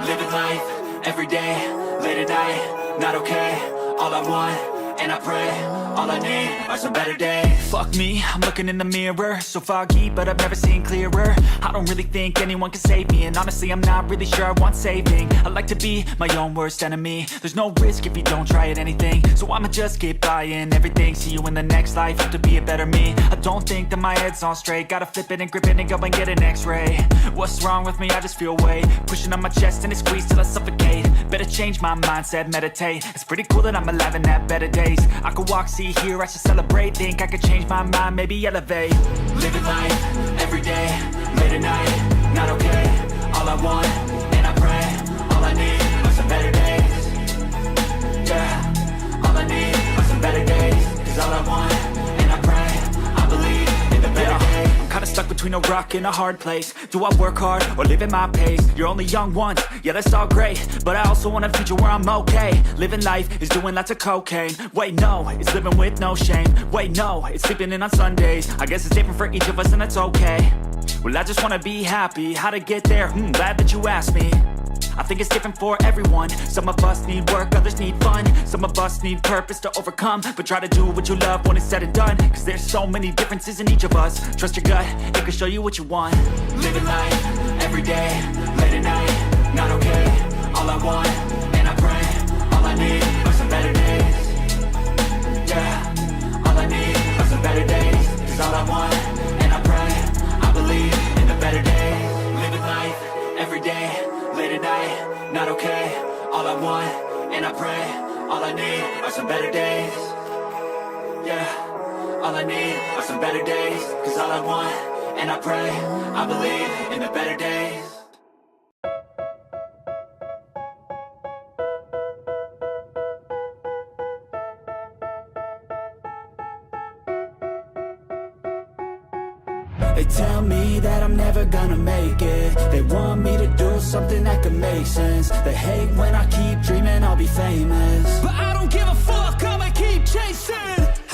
Living life, every day, late at night, not okay. All I want, and I pray, all I need are some better days. Fuck me, I'm looking in the mirror, so foggy, but I've never seen clearer. I don't really think anyone can save me, and honestly I'm not really sure I want saving. I like to be my own worst enemy. There's no risk if you don't try at anything, so I'ma just keep buying everything. See you in the next life, have to be a better me. I don't think that my head's on straight, gotta flip it and grip it and go and get an x-ray. What's wrong with me? I just feel weight pushing on my chest and it squeezes till I suffocate. Better change my mindset, meditate. It's pretty cool that I'm alive and have better days. I could walk, see, hear, I should celebrate. Think I could change my mind, maybe elevate. Living life, every day, late at night, not okay. All I want, and I pray, all I need are some better days. Yeah, all I need are some better days. Cause all I want, and I pray, I believe in the better days. I'm kinda stuck between a rock and a hard place. Do I work hard or live at my pace? You're only young once, yeah that's all great, but I also want a future where I'm okay. Living life is doing lots of cocaine. Wait no, it's living with no shame. Wait no, it's sleeping in on Sundays. I guess it's different for each of us and that's okay. Well I just wanna be happy, how to get there? Glad that you asked me. I think it's different for everyone. Some of us need work, others need fun. Some of us need purpose to overcome. But try to do what you love when it's said and done. Cause there's so many differences in each of us. Trust your gut, it can show you what you want. Living life, every day, late at night, not okay. All I want, and I pray, all I need are some better days. Yeah, all I need are some better days. Cause all I want, and I pray, I believe in the better days. Living life, every day, late at night, not okay. All I want, and I pray, all I need are some better days. Yeah, all I need are some better days. Cause all I want, and I pray, I believe in the better days. They tell me that I'm never gonna make it. They want me to do something that could make sense. They hate when I keep dreaming I'll be famous, but I don't give a fuck, I'ma keep chasing.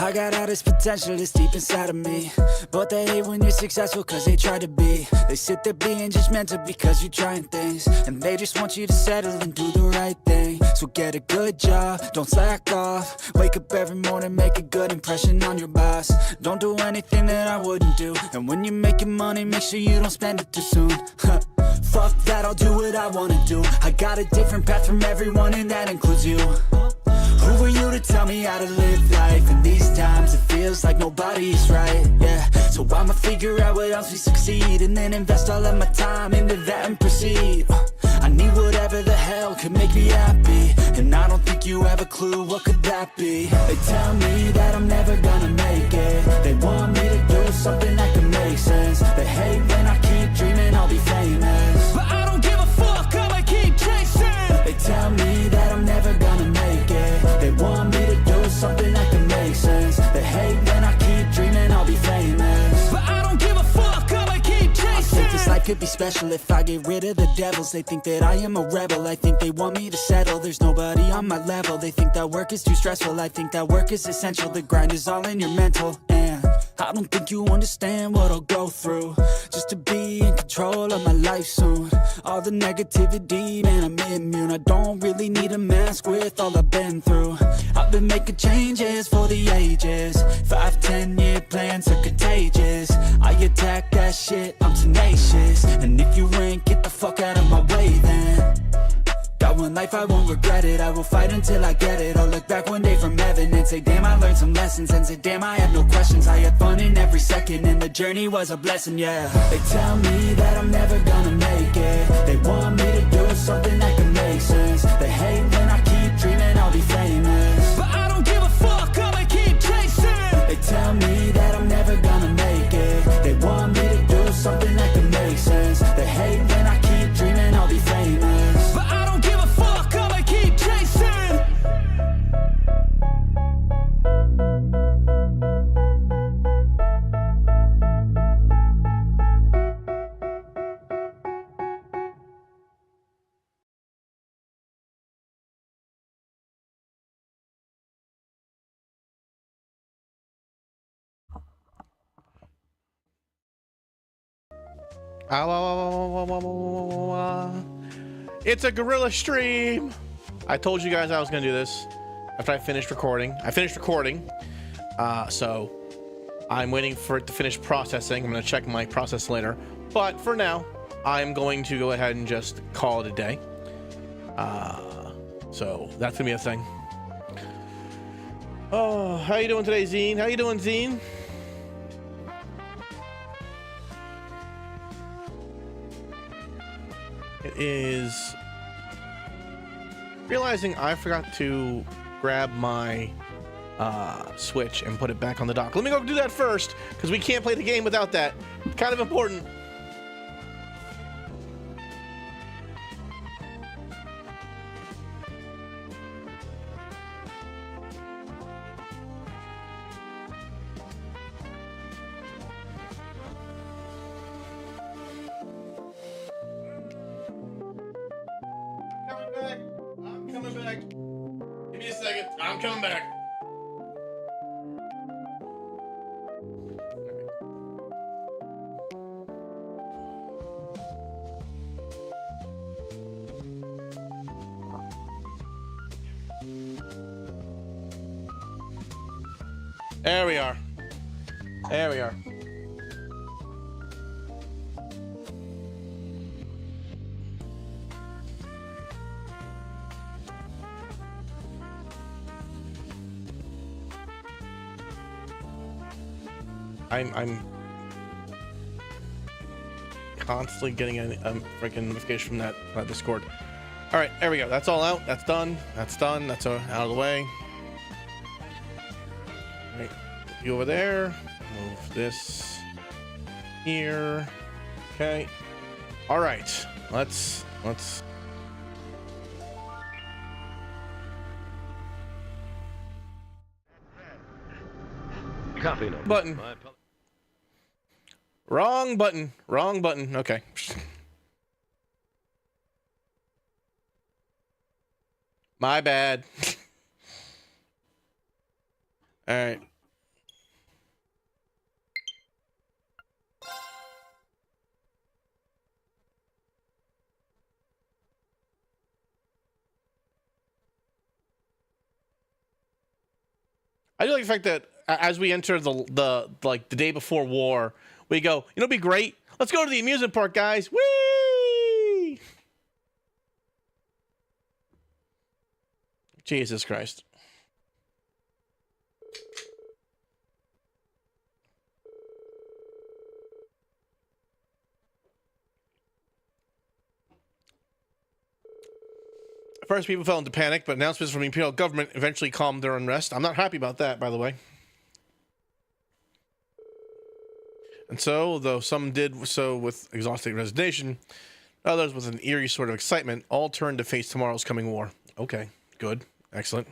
I got all this potential that's deep inside of me, but they hate when you're successful cause they try to be. They sit there being judgmental because you're trying things, and they just want you to settle and do the right thing. So get a good job, don't slack off. Wake up every morning, make a good impression on your boss. Don't do anything that I wouldn't do, and when you're making money, make sure you don't spend it too soon. Fuck that, I'll do what I wanna do. I got a different path from everyone and that includes you. Who are you to tell me how to live life? In these times it feels like nobody's right, yeah. So I'ma figure out what else we succeed, and then invest all of my time into that and proceed. I need whatever the hell could make me happy, and I don't think you have a clue what could that be. They tell me that I'm never gonna make it. They want me to do something that can make sense. They hate when I keep dreaming I'll be famous, but I don't give a fuck, I'ma keep chasing. They tell me that I'm never gonna make it. They want me to do something that can make sense. They hate when I keep dreaming I'll be famous, but I don't give a fuck, I'ma keep chasing. I think this life could be special if I get rid of the devils. They think that I am a rebel, I think they want me to settle. There's nobody on my level. They think that work is too stressful, I think that work is essential. The grind is all in your mental, and I don't think you understand what I'll go through just to be in control of my life soon. All the negativity, man, I'm immune. I don't really need a mask with all I've been through. I've been making changes for the ages. 5-10 year plans are contagious. I attack that shit, I'm tenacious. And if you ain't, get the fuck out of my way then. Got one life, I won't regret it. I will fight until I get it. I'll look back one day from heaven and say, damn, I learned some lessons. And say, damn, I had no questions. I had fun in every second, and the journey was a blessing, yeah. They tell me that I'm never gonna make it. They want me to do something that can make sense. They hate when I keep dreaming I'll be famous, but I don't give a fuck, I'ma keep chasing. They tell me that I'm never gonna make it. They want me to do something that can make sense. They hate when I keep dreaming I'll be famous, but I don't give a fuck, I'ma keep chasing. It's a gorilla stream. I told you guys I was gonna do this after I finished recording. I finished recording, so I'm waiting for it to finish processing. I'm gonna check my process later, but for now, I'm going to go ahead and just call it a day. So that's gonna be a thing. Oh, how you doing today, Zine? How you doing, Zine? It is realizing I forgot to grab my Switch and put it back on the dock. Let me go do that first, because we can't play the game without that. It's kind of important. I'm coming back. Give me a second. I'm coming back. There we are. There we are. I'm constantly getting a freaking notification from that Discord. All right, there we go. That's all out. That's done. That's done. That's out of the way. All right, you over there. Move this here. Okay. All right. Let's. Copy. Button. Wrong button. Wrong button. Okay. My bad. All right. I do like the fact that as we enter the day before war, we go, it'll be great. Let's go to the amusement park, guys. Whee! Jesus Christ. At first, people fell into panic, but announcements from the imperial government eventually calmed their unrest. I'm not happy about that, by the way. And so, though some did so with exhausting resignation, others with an eerie sort of excitement, all turned to face tomorrow's coming war. Okay, good, excellent.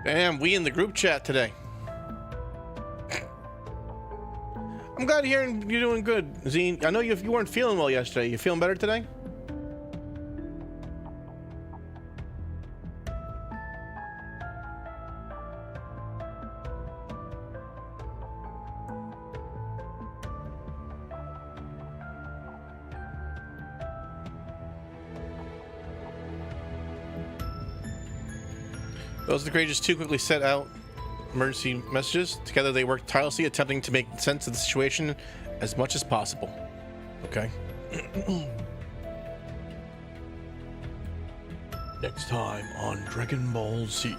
Damn, we in the group chat today. I'm glad hearing you're doing good, Zine. I know you weren't feeling well yesterday. You feeling better today? Those the courageous two quickly set out emergency messages. Together they worked tirelessly, attempting to make sense of the situation as much as possible. Okay. Next time on Dragon Ball Z.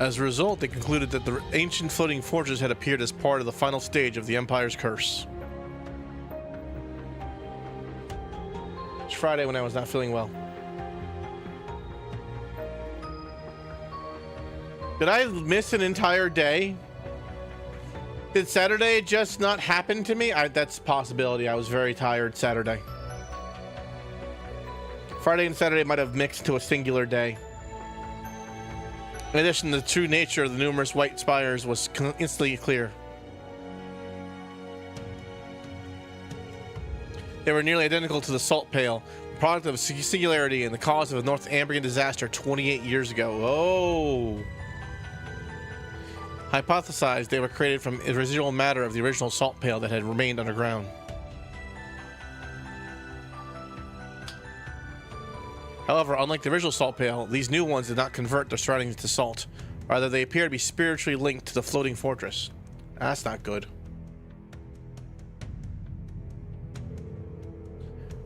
As a result, they concluded that the ancient floating fortress had appeared as part of the final stage of the Empire's curse. It's Friday when I was not feeling well. Did I miss an entire day? Did Saturday just not happen to me? That's a possibility. I was very tired Saturday. Friday and Saturday might have mixed to a singular day. In addition, the true nature of the numerous white spires was instantly clear. They were nearly identical to the salt pail, the product of singularity and the cause of a Northumbrian disaster 28 years ago. Oh! Hypothesized they were created from residual matter of the original salt pail that had remained underground. However, unlike the original salt pail, these new ones did not convert their surroundings to salt. Rather, they appear to be spiritually linked to the floating fortress. That's not good.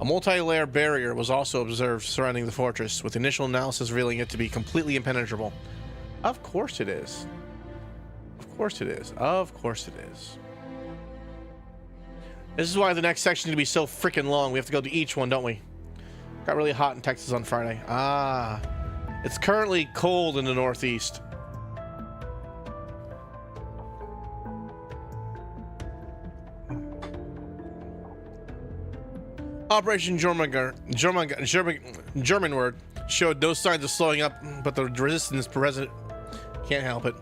A multi-layer barrier was also observed surrounding the fortress, with initial analysis revealing it to be completely impenetrable. Of course it is. Of course it is. Of course it is. This is why the next section is going to be so freaking long. We have to go to each one, don't we? Got really hot in Texas on Friday. Ah. It's currently cold in the Northeast. Operation German word showed no signs of slowing up, but the resistance present can't help it.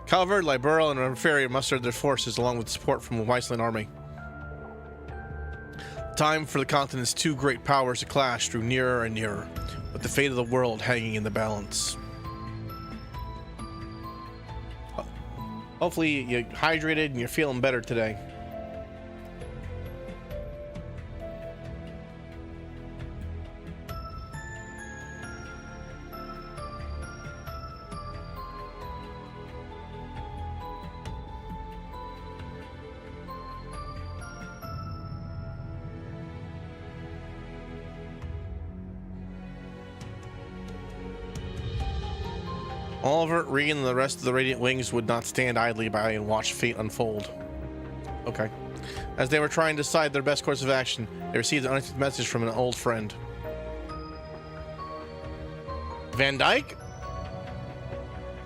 Calvert, Liberal, and Inferior mustered their forces along with support from the Weissland army. Time for the continent's two great powers to clash drew nearer and nearer, with the fate of the world hanging in the balance. Hopefully you're hydrated and you're feeling better today. Oliver, Regan, and the rest of the Radiant Wings would not stand idly by and watch fate unfold. Okay. As they were trying to decide their best course of action, they received an unexpected message from an old friend. Van Dyke?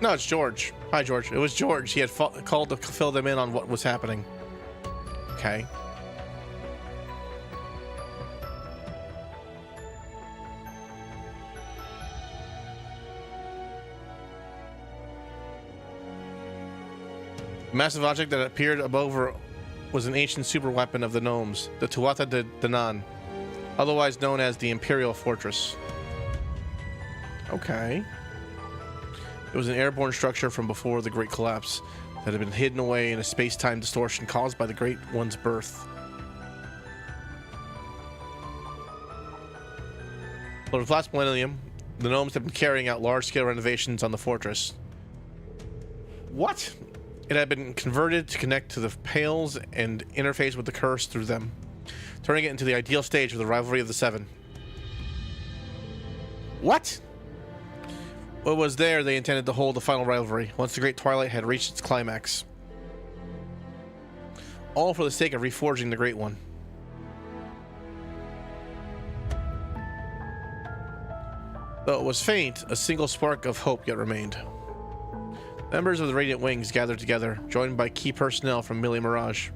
No, it's George. Hi, George. It was George. He had called to fill them in on what was happening. Okay. The massive object that appeared above her was an ancient super weapon of the gnomes, the Tuatha de Danann, otherwise known as the Imperial Fortress. Okay. It was an airborne structure from before the Great Collapse that had been hidden away in a space-time distortion caused by the Great One's birth. For the last millennium, the gnomes had been carrying out large-scale renovations on the fortress. What? It had been converted to connect to the Pales and interface with the curse through them, turning it into the ideal stage of the rivalry of the Seven. What? What was there they intended to hold the final rivalry, once the Great Twilight had reached its climax. All for the sake of reforging the Great One. Though it was faint, a single spark of hope yet remained. Members of the Radiant Wings gathered together, joined by key personnel from Millie Mirage.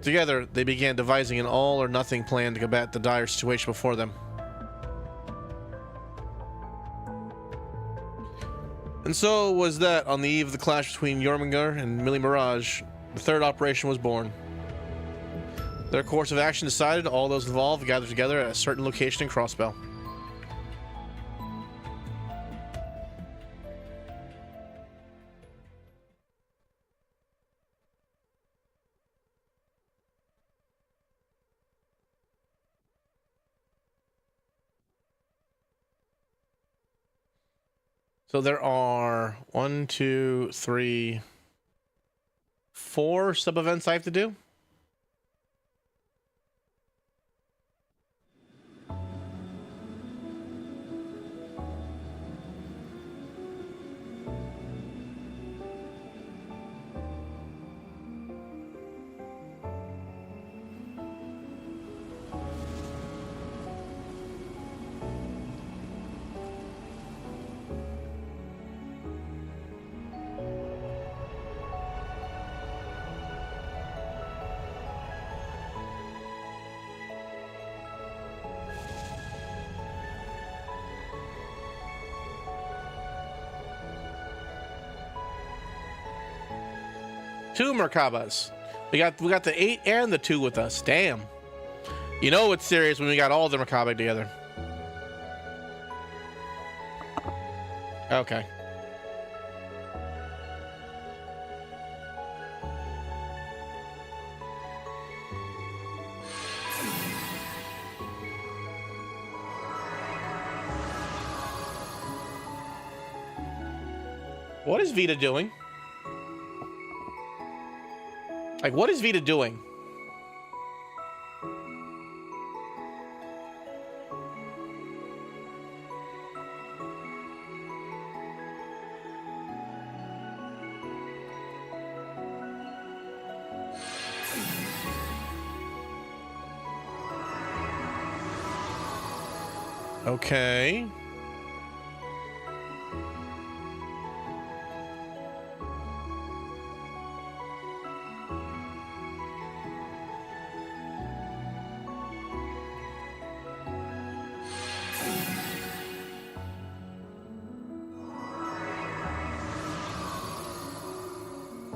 Together, they began devising an all-or-nothing plan to combat the dire situation before them. And so was that on the eve of the clash between Jormungandr and Millie Mirage, the third operation was born. Their course of action decided, all those involved gathered together at a certain location in Crossbell. So there are 1, 2, 3, 4 sub-events I have to do. 2 Merkabas. We got the 8 and the 2 with us. Damn. You know it's serious when we got all the Merkaba together. Okay. What is Vita doing? Like, what is Vita doing? Okay.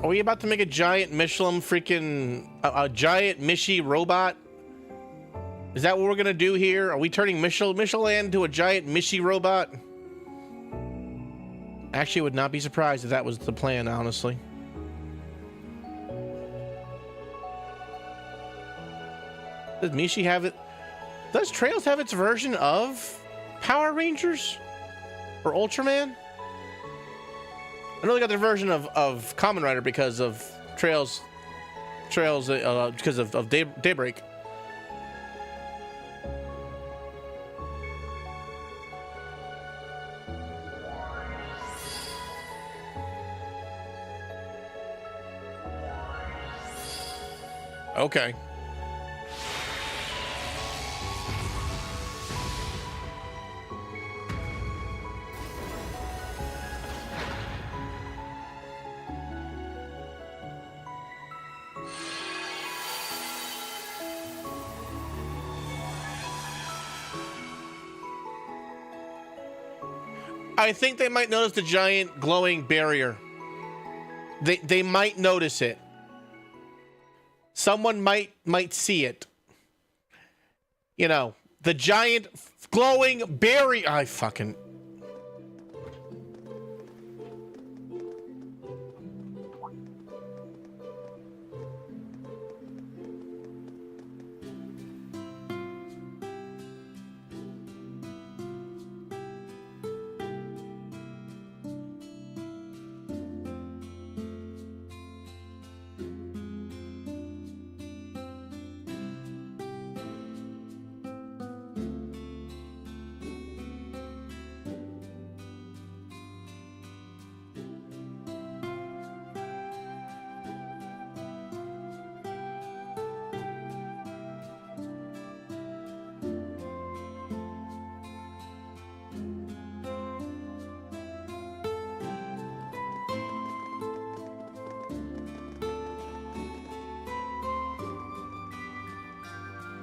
Are we about to make a giant Michelin freaking a giant Mishi robot? Is that what we're gonna do here? Are we turning Michelin into a giant Mishi robot? Actually, would not be surprised if that was the plan, honestly. Does Mishi have it? Does Trails have its version of Power Rangers or Ultraman? I know they got their version of Kamen Rider because of Trails because of Daybreak. Okay. I think they might notice the giant glowing barrier. They might notice it. Someone might see it. You know, the giant glowing barrier. I fucking.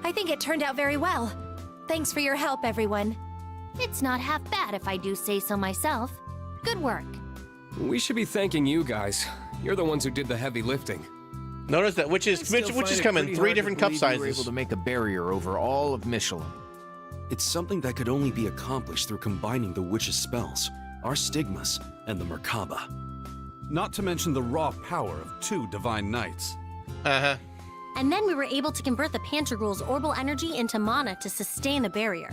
I think it turned out very well. Thanks for your help, everyone. It's not half bad if I do say so myself. Good work. We should be thanking you guys. You're the ones who did the heavy lifting. Notice that which is coming in 3 different cup We were able sizes. to make a barrier over all of Michelin. It's something that could only be accomplished through combining the witch's spells, our stigmas, and the Merkaba. Not to mention the raw power of 2 divine knights. Uh-huh. And then we were able to convert the Pantagruel's orbital energy into mana to sustain the barrier.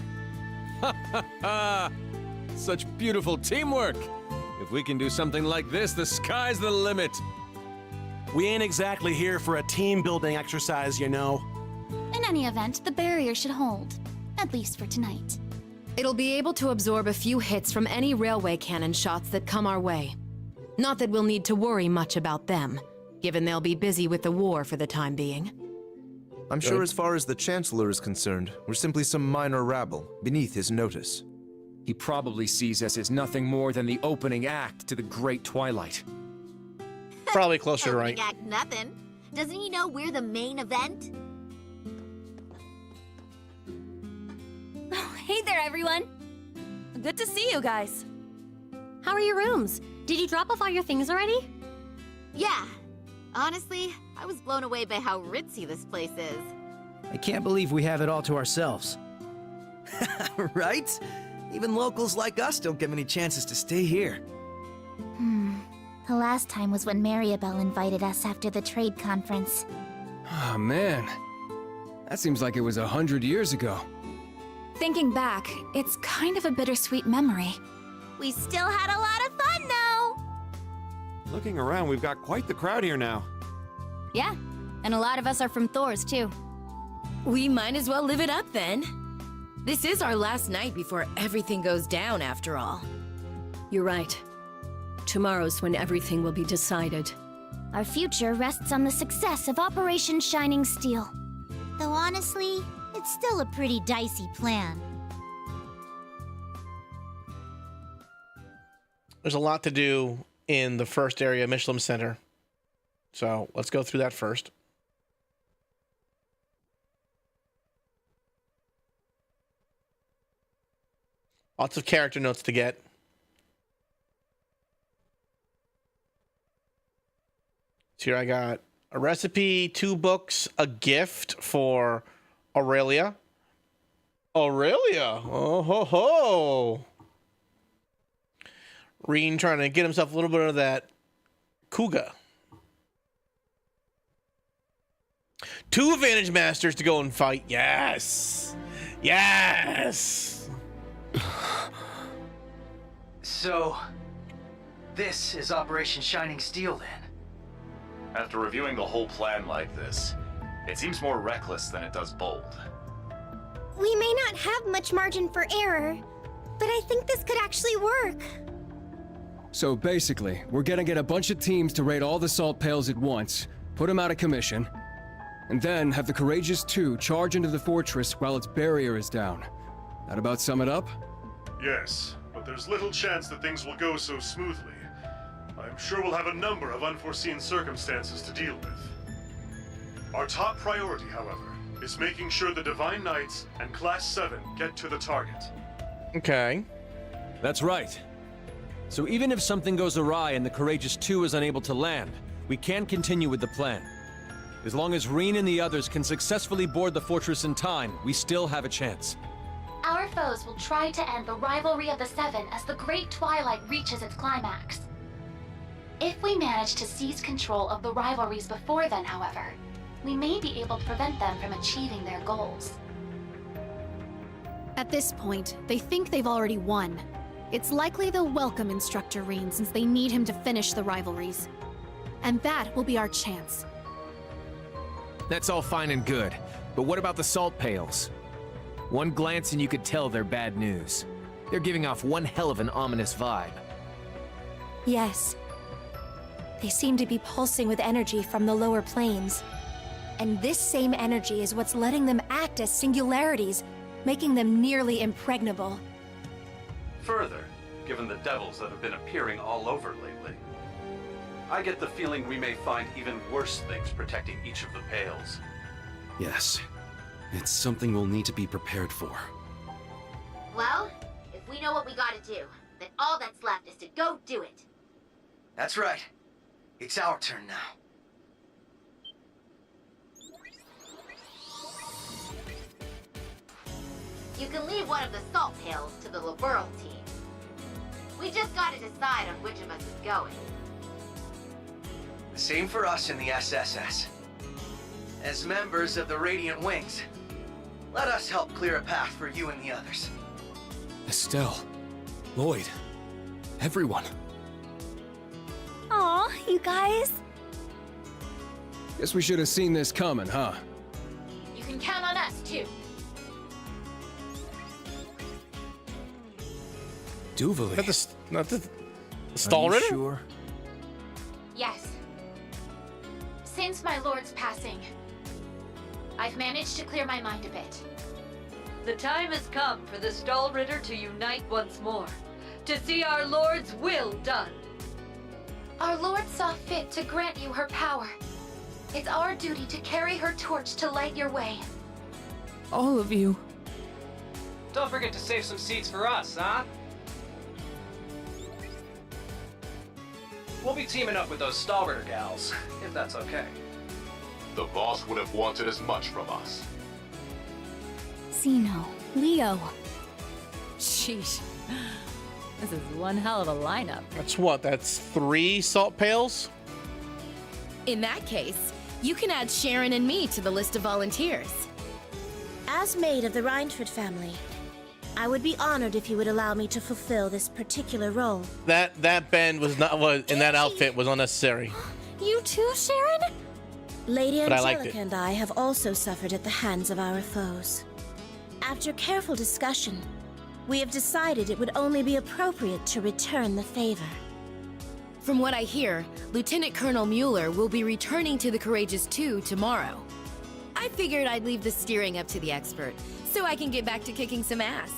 Such beautiful teamwork! If we can do something like this, the sky's the limit. We ain't exactly here for a team-building exercise, you know. In any event, the barrier should hold. At least for tonight. It'll be able to absorb a few hits from any railway cannon shots that come our way. Not that we'll need to worry much about them, given they'll be busy with the war for the time being. I'm sure as far as the Chancellor is concerned, we're simply some minor rabble, beneath his notice. He probably sees us as nothing more than the opening act to the Great Twilight. Probably closer to right. Act nothing. Doesn't he know we're the main event? Oh, hey there, everyone. Good to see you guys. How are your rooms? Did you drop off all your things already? Yeah. Honestly, I was blown away by how ritzy this place is. I can't believe we have it all to ourselves. Right? Even locals like us don't get many chances to stay here. The last time was when Mariabelle invited us after the trade conference. Oh, man. That seems like it was 100 years ago. Thinking back, it's kind of a bittersweet memory. We still had a lot of fun, though! Looking around, we've got quite the crowd here now. Yeah, and a lot of us are from Thor's, too. We might as well live it up then. This is our last night before everything goes down, after all. You're right. Tomorrow's when everything will be decided. Our future rests on the success of Operation Shining Steel. Though honestly, it's still a pretty dicey plan. There's a lot to do in the first area, Michelin Center. So let's go through that first. Lots of character notes to get. So here I got a recipe, 2 books, a gift for Aurelia. Aurelia! Oh ho ho! Reen trying to get himself a little bit of that Kuga. 2 Advantage Masters to go and fight. Yes! Yes! So, this is Operation Shining Steel then? After reviewing the whole plan like this, it seems more reckless than it does bold. We may not have much margin for error, but I think this could actually work. So basically, we're gonna get a bunch of teams to raid all the salt pails at once, put them out of commission, and then have the Courageous 2 charge into the fortress while its barrier is down. That about sum it up? Yes, but there's little chance that things will go so smoothly. I'm sure we'll have a number of unforeseen circumstances to deal with. Our top priority, however, is making sure the Divine Knights and Class 7 get to the target. Okay. That's right. So even if something goes awry and the Courageous 2 is unable to land, we can continue with the plan. As long as Reen and the others can successfully board the fortress in time, we still have a chance. Our foes will try to end the rivalry of the Seven as the Great Twilight reaches its climax. If we manage to seize control of the rivalries before then, however, we may be able to prevent them from achieving their goals. At this point, they think they've already won. It's likely they'll welcome Instructor Reen since they need him to finish the rivalries. And that will be our chance. That's all fine and good, but what about the salt pails? One glance and you could tell they're bad news. They're giving off one hell of an ominous vibe. Yes. They seem to be pulsing with energy from the lower planes. And this same energy is what's letting them act as singularities, making them nearly impregnable. Further, given the devils that have been appearing all over lately, I get the feeling we may find even worse things protecting each of the pails. Yes. It's something we'll need to be prepared for. Well, if we know what we gotta do, then all that's left is to go do it. That's right. It's our turn now. You can leave one of the salt pails to the Liberal team. We just gotta decide on which of us is going. The same for us in the SSS. As members of the Radiant Wings, let us help clear a path for you and the others. Estelle, Lloyd, everyone. Aw, you guys. Guess we should have seen this coming, huh? You can count on us, too. Duvalie. Not the Stall Ritter? Sure? Yes. Since my lord's passing, I've managed to clear my mind a bit. The time has come for the Stall Ritter to unite once more, to see our Lord's will done. Our Lord saw fit to grant you her power. It's our duty to carry her torch to light your way. All of you. Don't forget to save some seats for us, huh? We'll be teaming up with those Stallritter gals, if that's okay. The boss would have wanted as much from us. Zeno, Leo. Sheesh. This is one hell of a lineup. That's what? That's 3 salt pails? In that case, you can add Sharon and me to the list of volunteers. As maid of the Reinford family, I would be honored if you would allow me to fulfill this particular role. That bend was not in that outfit was unnecessary. You too, Sharon? Lady But I liked Angelica it. and I have also suffered at the hands of our foes. After careful discussion, we have decided it would only be appropriate to return the favor. From what I hear, Lieutenant Colonel Mueller will be returning to the Courageous 2 tomorrow. I figured I'd leave the steering up to the expert, so I can get back to kicking some ass.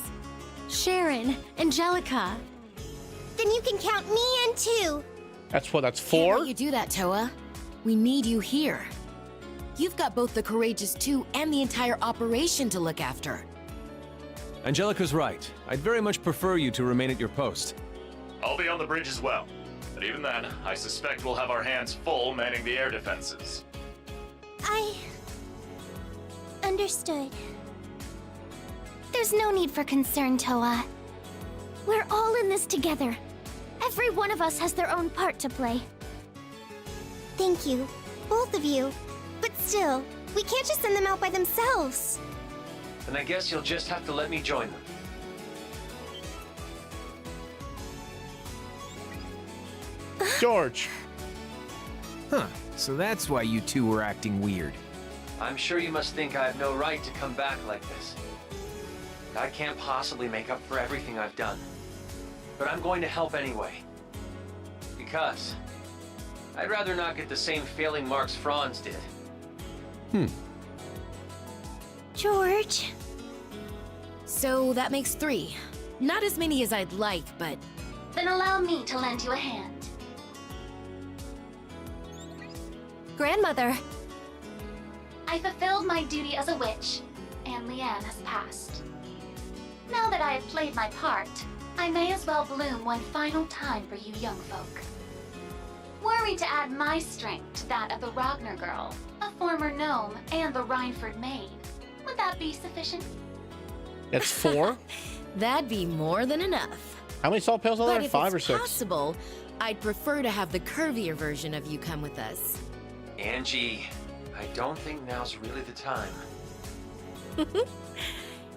Sharon, Angelica. Then you can count me in too. That's what? That's Can't 4? let you do that, Toa. We need you here. You've got both the Courageous 2 and the entire operation to look after. Angelica's right. I'd very much prefer you to remain at your post. I'll be on the bridge as well. But even then, I suspect we'll have our hands full manning the air defenses. I... understood. There's no need for concern, Toa. We're all in this together. Every one of us has their own part to play. Thank you, both of you. But still, we can't just send them out by themselves. Then I guess you'll just have to let me join them. George. Huh, so that's why you two were acting weird. I'm sure you must think I have no right to come back like this. I can't possibly make up for everything I've done. But I'm going to help anyway. Because I'd rather not get the same failing marks Franz did. George. So that makes 3. Not as many as I'd like, but... Then allow me to lend you a hand. Grandmother. I fulfilled my duty as a witch, and Leanne has passed. Now that I have played my part, I may as well bloom one final time for you young folk. Were we to add my strength to that of the Ragnar girl, a former gnome, and the Reinford maid, would that be sufficient? That's 4? That'd be more than enough. How many salt pails are But there? if 5 or it's 6? possible, I'd prefer to have the curvier version of you come with us. Angie, I don't think now's really the time.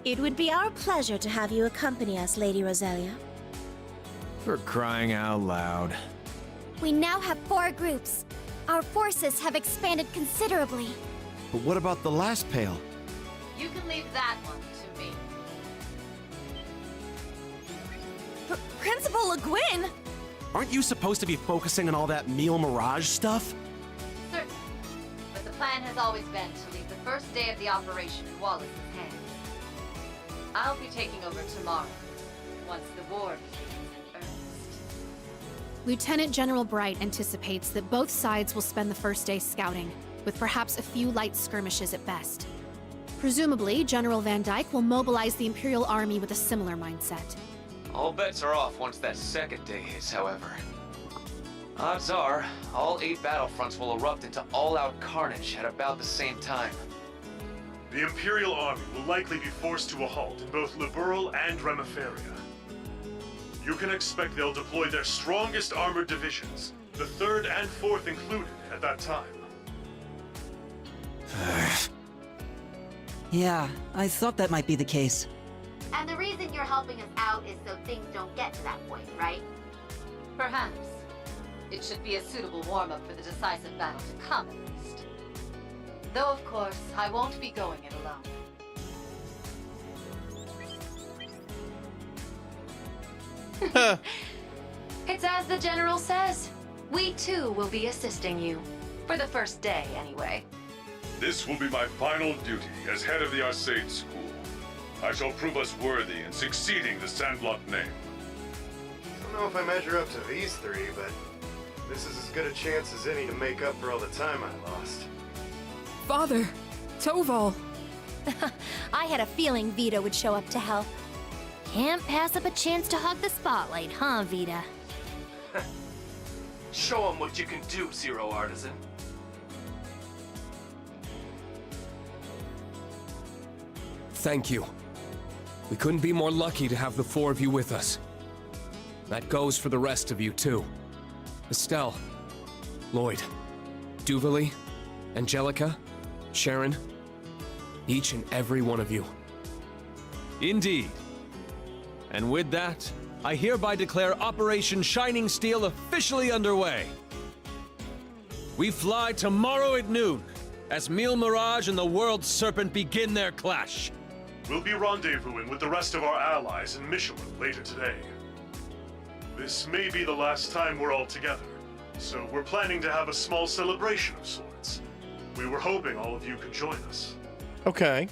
It would be our pleasure to have you accompany us, Lady Roselia. For crying out loud. We now have 4 groups. Our forces have expanded considerably. But what about the last pail? You can leave that one to me. Principal Le Guin! Aren't you supposed to be focusing on all that meal mirage stuff? Certainly. But the plan has always been to leave the first day of the operation in Wallace's hands. I'll be taking over tomorrow, once the war begins in earnest. Lieutenant General Bright anticipates that both sides will spend the first day scouting, with perhaps a few light skirmishes at best. Presumably, General Van Dyke will mobilize the Imperial Army with a similar mindset. All bets are off once that second day hits, however. Odds are, all 8 battlefronts will erupt into all-out carnage at about the same time. The Imperial Army will likely be forced to a halt in both Liberal and Remiferia. You can expect they'll deploy their strongest armored divisions, the 3rd and 4th included, at that time. Yeah, I thought that might be the case. And the reason you're helping us out is so things don't get to that point, right? Perhaps. It should be a suitable warm-up for the decisive battle to come, at least. Though, of course, I won't be going it alone. It's as the General says. We too will be assisting you. For the first day, anyway. This will be my final duty as head of the Arcade School. I shall prove us worthy in succeeding the Sandlot name. I don't know if I measure up to these 3, but this is as good a chance as any to make up for all the time I lost. Father! Toval! I had a feeling Vita would show up to help. Can't pass up a chance to hog the spotlight, huh, Vita? Show them what you can do, Zero Artisan. Thank you. We couldn't be more lucky to have the four of you with us. That goes for the rest of you, too. Estelle, Lloyd, Duvalie, Angelica, Sharon, each and every one of you. Indeed. And with that, I hereby declare Operation Shining Steel officially underway. We fly tomorrow at noon, as Mille Mirage and the World Serpent begin their clash. We'll be rendezvousing with the rest of our allies in Michelin later today. This may be the last time we're all together, so we're planning to have a small celebration of sorts. We were hoping all of you could join us. Okay.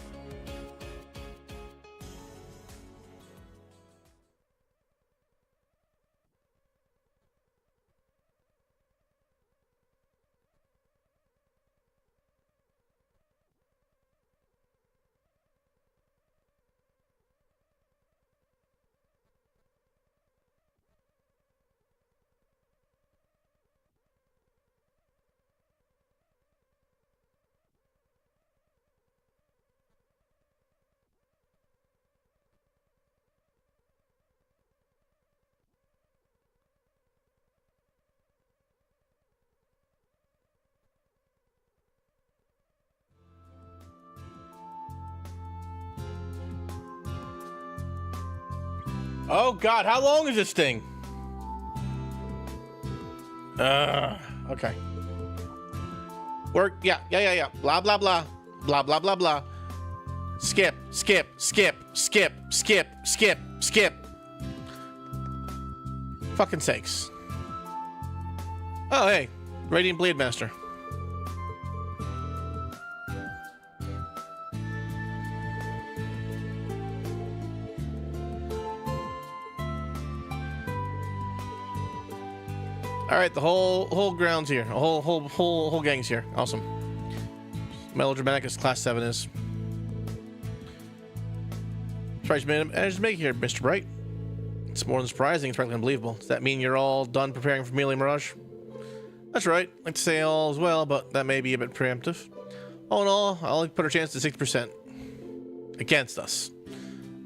Oh God, how long is this thing? Okay. Work, yeah. Blah, blah, blah. Blah, blah, blah, blah. Skip. Fucking sakes. Oh, hey. Radiant Blade Master. All right, the whole ground's here. The whole gang's here. Awesome. Melodramatic as Class 7 is. Surprised you managed to make it here, Mr. Bright. It's more than surprising. It's frankly unbelievable. Does that mean you're all done preparing for Mille Mirage? That's right. I'd like to say all as well, but that may be a bit preemptive. All in all, I'll put our chance to 60% against us.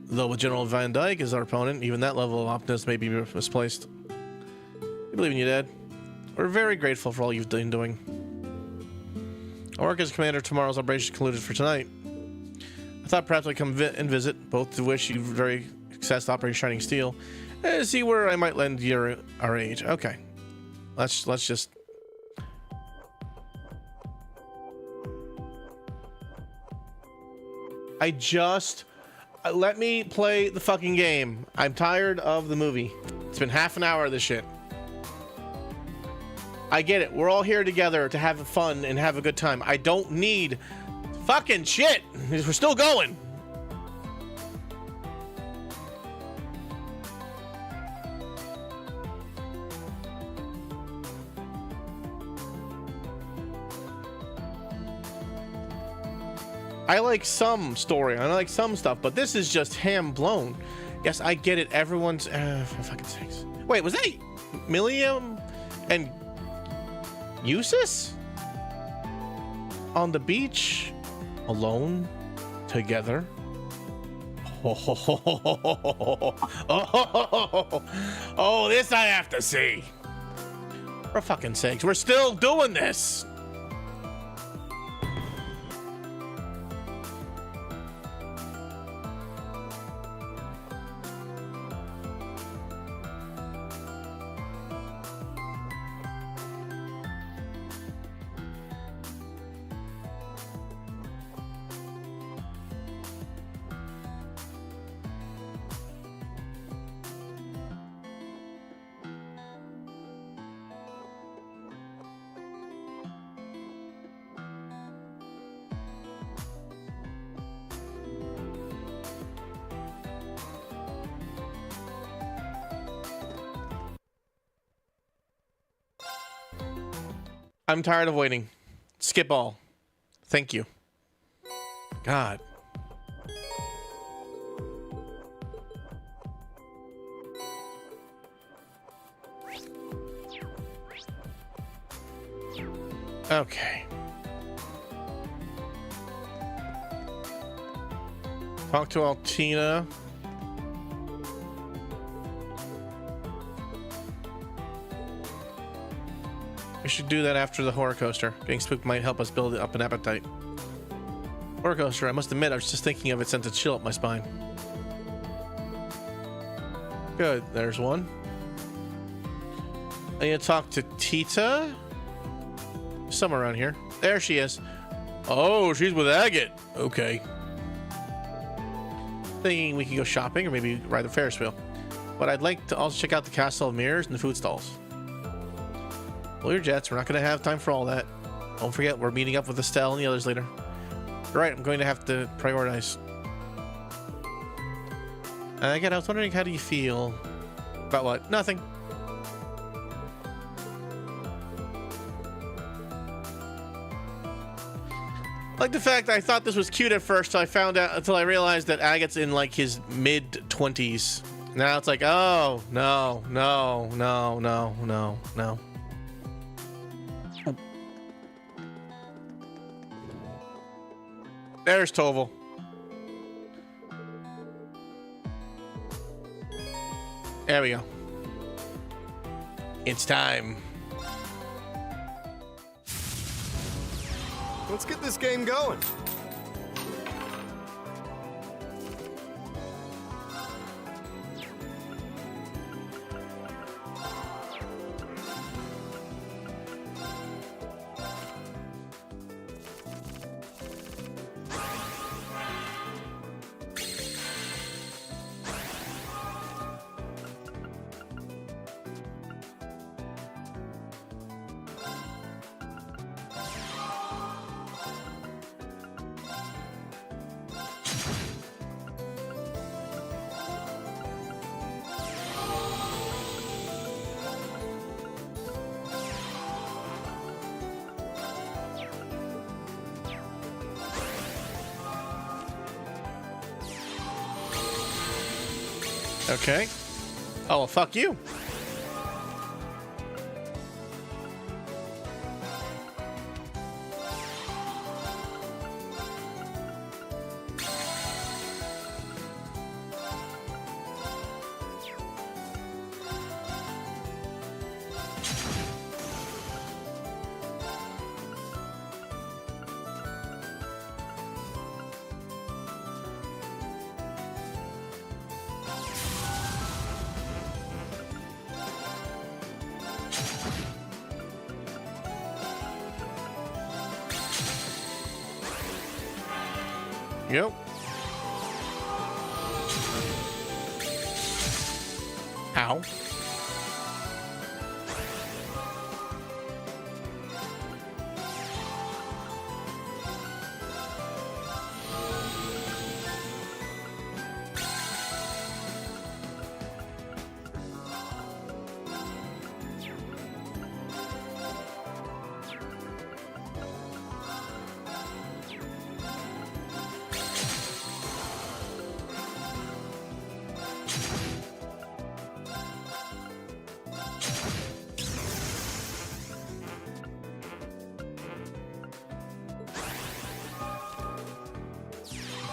Though with General Van Dyke as our opponent, even that level of optimism may be misplaced. We believe in you, Dad. We're very grateful for all you've been doing. Our work as commander of tomorrow's operation concluded for tonight. I thought perhaps I'd come and visit, both to wish you very success to Operation Shining Steel, and see where I might lend our age. Okay, let's just. Let me play the fucking game. I'm tired of the movie. It's been half an hour of this shit. I get it. We're all here together to have fun and have a good time. I don't need fucking shit. We're still going. I like some story. I like some stuff, but this is just ham blown. Yes, I get it. Everyone's for fucking sakes. Wait, was that Milliam and Eustace on the beach alone together? Oh, this I have to see. For fucking sakes, we're still doing this. I'm tired of waiting. Skip all. Thank you. God. Okay. Talk to Altina. We should do that after the horror coaster. Getting spooked might help us build up an appetite. Horror coaster, I must admit, I was just thinking of it, sent a chill up my spine. Good, there's one. I need to talk to Tita. Somewhere around here. There she is. Oh, she's with Agate. Okay. Thinking we can go shopping or maybe ride the Ferris wheel. But I'd like to also check out the Castle of Mirrors and the food stalls. Well, your jets, we're not going to have time for all that. Don't forget, we're meeting up with Estelle and the others later. Right, I'm going to have to prioritize. Again, I was wondering, how do you feel about what? Nothing. I like the fact that I thought this was cute at first until I realized that Agate's in like his mid-20s. Now it's like, oh, no. There's Toval. There we go. It's time. Let's get this game going. Okay. Oh, well, fuck you. Yep. Ow.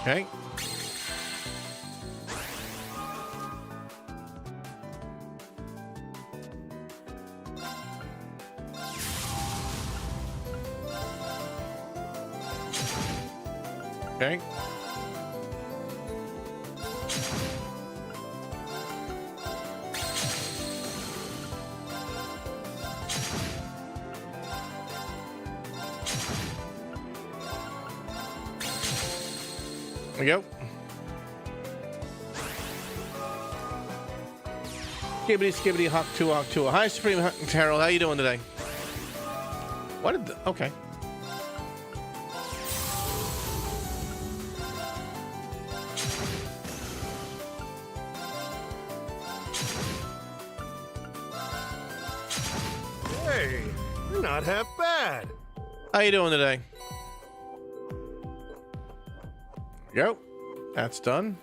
Okay. Okay. There we go. Skibbity skibbity hawk two. Hi, Supreme Harold. How you doing today? What did the, okay. Hey, you're not half bad. How you doing today? Go. That's done.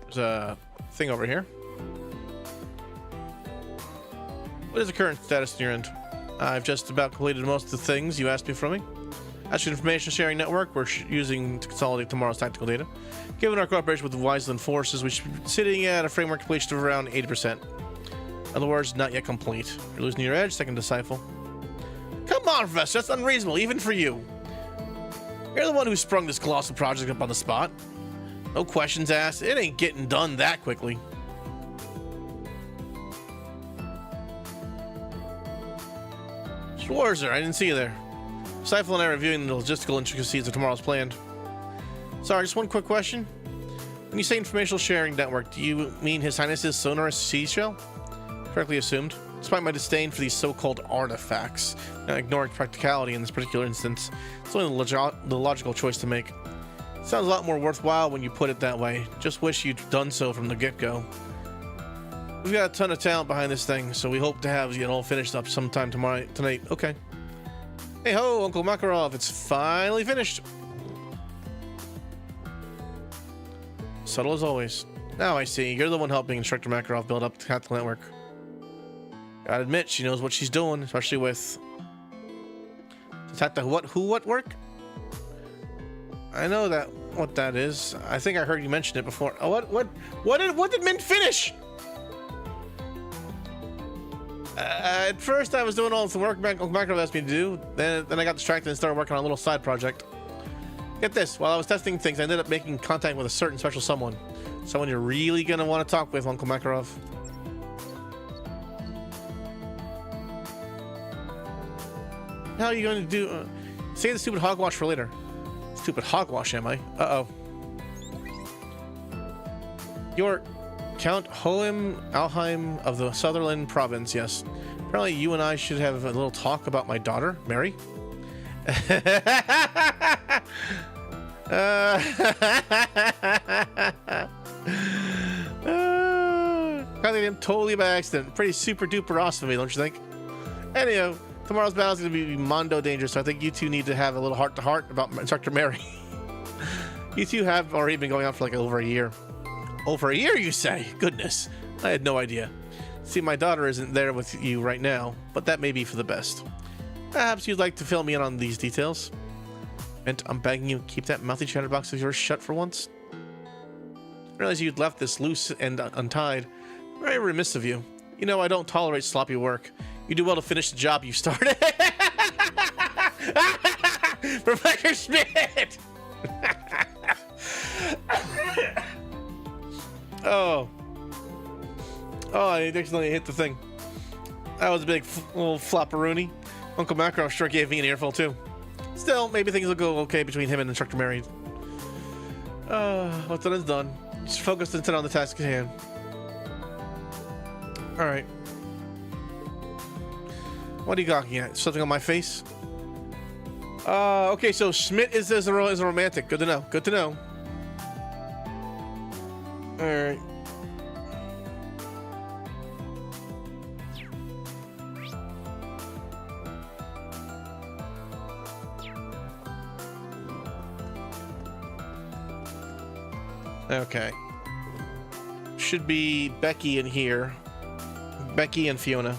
There's a thing over here. What is the current status in your end? I've just about completed most of the things you asked me from me. As for the information sharing network we're using to consolidate tomorrow's tactical data, given our cooperation with the Wiseland forces, we should be sitting at a framework completion of around 80%. In other words, not yet complete. You're losing your edge, second disciple. Come on, Professor, that's unreasonable, even for you. You're the one who sprung this colossal project up on the spot. No questions asked, it ain't getting done that quickly. Schwarzer, I didn't see you there. Seifel and I are reviewing the logistical intricacies of tomorrow's plan. Sorry, just one quick question. When you say informational sharing network, do you mean His Highness's Sonorous Seashell? Correctly assumed. Despite my disdain for these so-called artifacts, ignoring practicality in this particular instance, it's only the logical choice to make. Sounds a lot more worthwhile when you put it that way. Just wish you'd done so from the get-go. We've got a ton of talent behind this thing, so we hope to have it all finished up sometime tonight. Okay. Hey ho, Uncle Makarov, it's finally finished. Subtle as always. Now I see, you're the one helping Instructor Makarov build up the tactical network. Gotta admit, she knows what she's doing, especially with the what work? I know what that is. I think I heard you mention it before. Oh, what did Mint finish? At first, I was doing all the work Makarov asked me to do. Then I got distracted and started working on a little side project. Get this, while I was testing things, I ended up making contact with a certain special someone. Someone you're really gonna want to talk with, Uncle Makarov. How are you going to do? Save the stupid hogwash for later. Stupid hogwash, am I? Uh-oh. You're Count Hohem Alheim of the Sutherland province, yes. Apparently you and I should have a little talk about my daughter, Mary. Got him totally by accident. Pretty super duper awesome of me, don't you think? Anyhow, tomorrow's battle is going to be mondo dangerous, so I think you two need to have a little heart-to-heart about Instructor Mary. You two have already been going on for like over a year. Over a year, you say? Goodness, I had no idea. See, my daughter isn't there with you right now, but that may be for the best. Perhaps you'd like to fill me in on these details. And I'm begging you, keep that mouthy chatterbox of yours shut for once. I realize you'd left this loose and untied. Very remiss of you. You know, I don't tolerate sloppy work. You do well to finish the job you started. Professor Schmidt! Oh, I accidentally hit the thing. That was a big little flopperoonie. Uncle Makarov sure gave me an earful too. Still, maybe things will go okay between him and Instructor Mary. What's done is done. Just focus instead on the task at hand. Alright. What are you gawking at? Something on my face? Okay, so Schmidt is a romantic. Good to know. Good to know. Alright. Okay. Should be Becky in here. Becky and Fiona.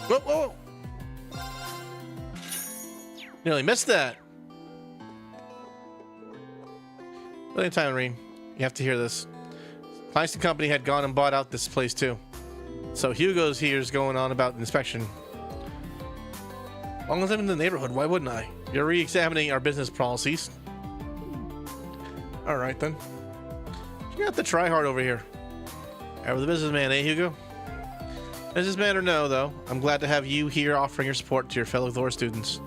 Whoa! Nearly missed that. Brilliant time, Reem. You have to hear this. Kleiston Company had gone and bought out this place too. So Hugo's here's going on about inspection. As long as I'm in the neighborhood, why wouldn't I? You're re-examining our business policies. Alright then. You have to try hard over here. Ever the businessman, eh, Hugo? Businessman or no, though, I'm glad to have you here offering your support to your fellow Thor students.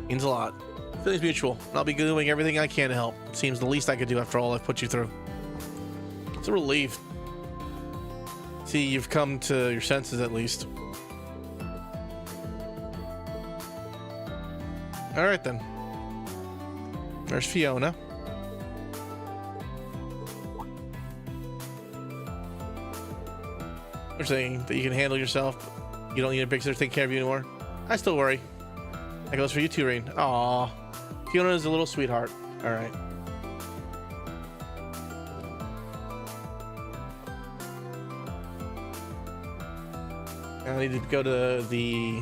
Means a lot. Feelings mutual, and I'll be doing everything I can to help. It seems the least I could do after all I've put you through. It's a relief. See, you've come to your senses at least. Alright then. There's Fiona. You're saying that you can handle yourself. You don't need a big sister to take care of you anymore. I still worry. That goes for you too, Rain. Aw. Fiona is a little sweetheart. Alright. I need to go to the...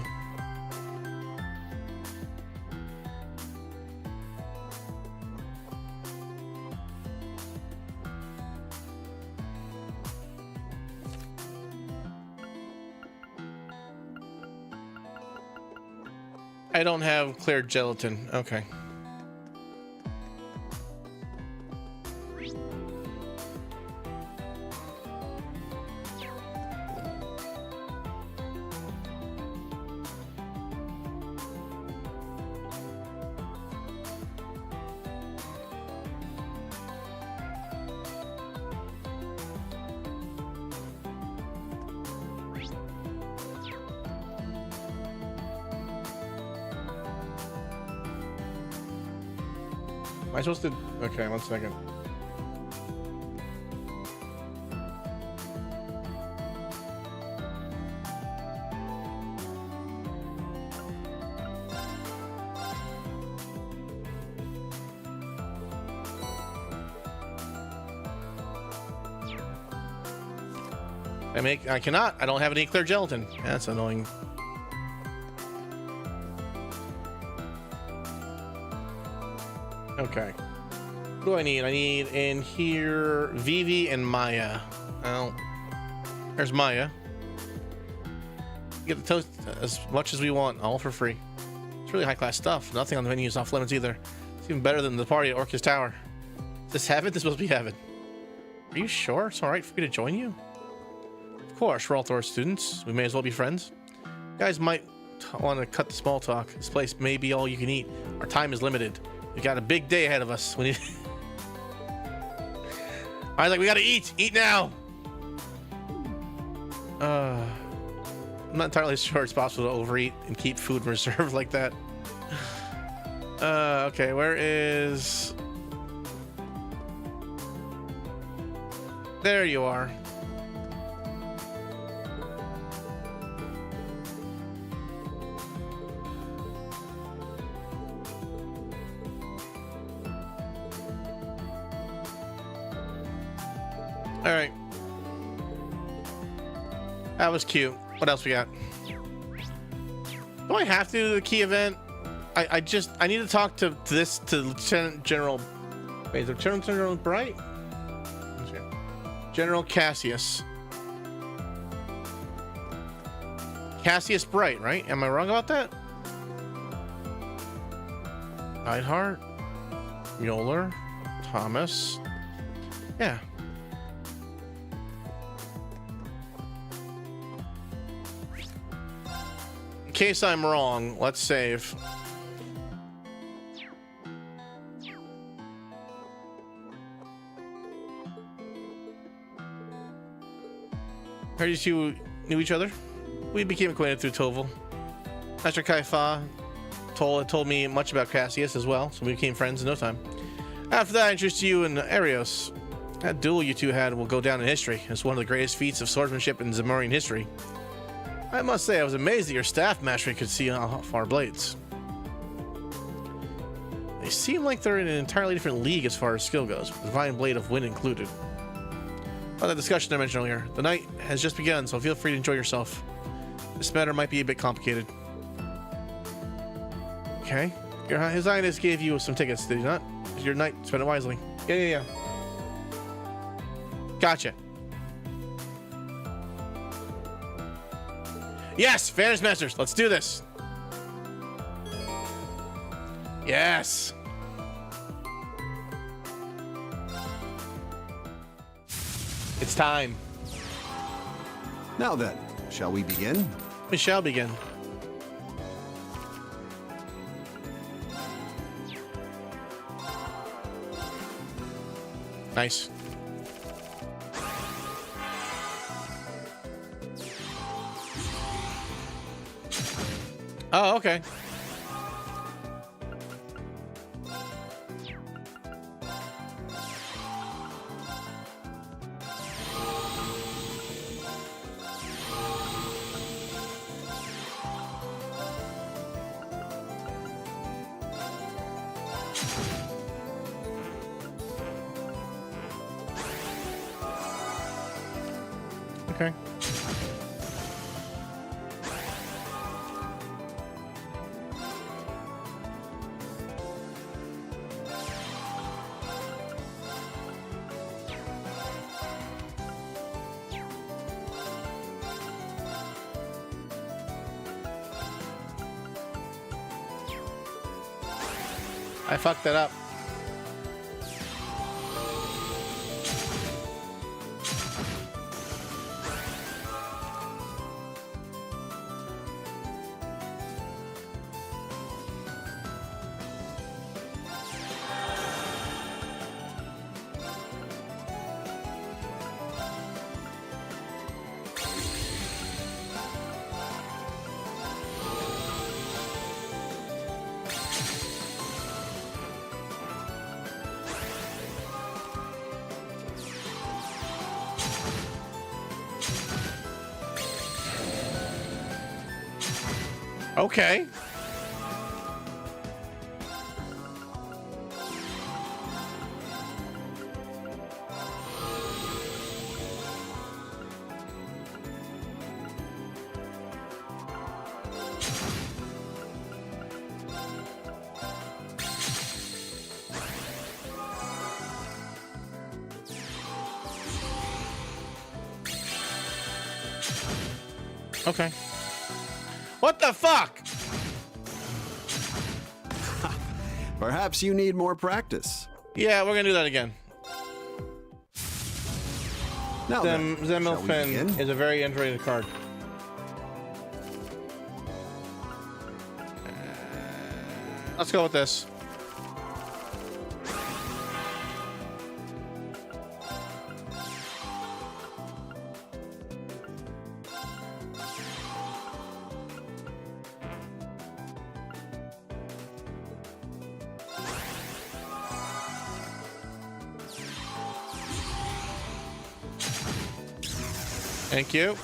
I don't have clear gelatin. Okay. Am I supposed to? Okay, 1 second. I cannot. I don't have any clear gelatin. That's annoying. Okay. What do I need? I need in here Vivi and Maya. Oh, there's Maya. Get the toast as much as we want, all for free. It's really high class stuff. Nothing on the menu is off limits either. It's even better than the party at Orcus Tower. Is this heaven? This is supposed to be heaven. Are you sure it's all right for me to join you? Of course, we're all Thor students. We may as well be friends. You guys might want to cut the small talk. This place may be all you can eat. Our time is limited. We got a big day ahead of us. We need... I was like, we gotta eat! Eat now! I'm not entirely sure it's possible to overeat and keep food in reserve like that. Okay, where is... There you are. All right. That was cute. What else we got? Do I have to do the key event? I need to talk to Lieutenant General. Wait, is it Lieutenant General Bright? General Cassius. Cassius Bright, right? Am I wrong about that? Neidhart, Mueller, Thomas. Yeah. In case I'm wrong, let's save. Heard you two knew each other? We became acquainted through Toval. Master Kaifa told me much about Cassius as well, so we became friends in no time. After that, I introduced you and Arios. That duel you two had will go down in history as one of the greatest feats of swordsmanship in Zamorian history. I must say, I was amazed that your staff mastery could see off our blades. They seem like they're in an entirely different league as far as skill goes, with Divine Blade of Wind included. About that discussion I mentioned earlier, the night has just begun, so feel free to enjoy yourself. This matter might be a bit complicated. Okay. His Highness gave you some tickets, did he not? It's your night, spend it wisely. Yeah. Gotcha. Yes, Fantasy Masters, let's do this. Yes. It's time. Now then, shall we begin? We shall begin. Nice. Oh, okay. Okay. I fucked that up. Okay. Okay. What the fuck? Perhaps you need more practice. Yeah, we're gonna do that again. Now then, shall we Zemilfen begin? is a very underrated card. Let's go with this. Thank you.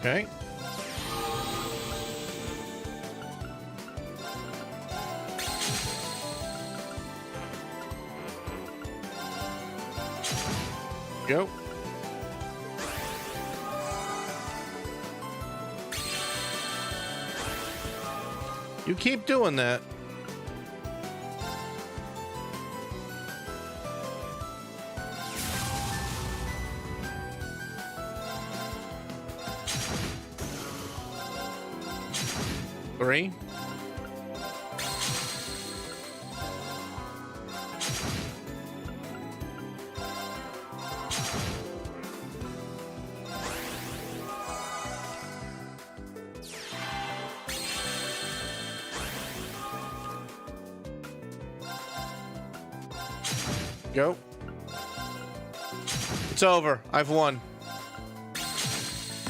Okay. Go. You keep doing that. Three. Go. It's over. I've won.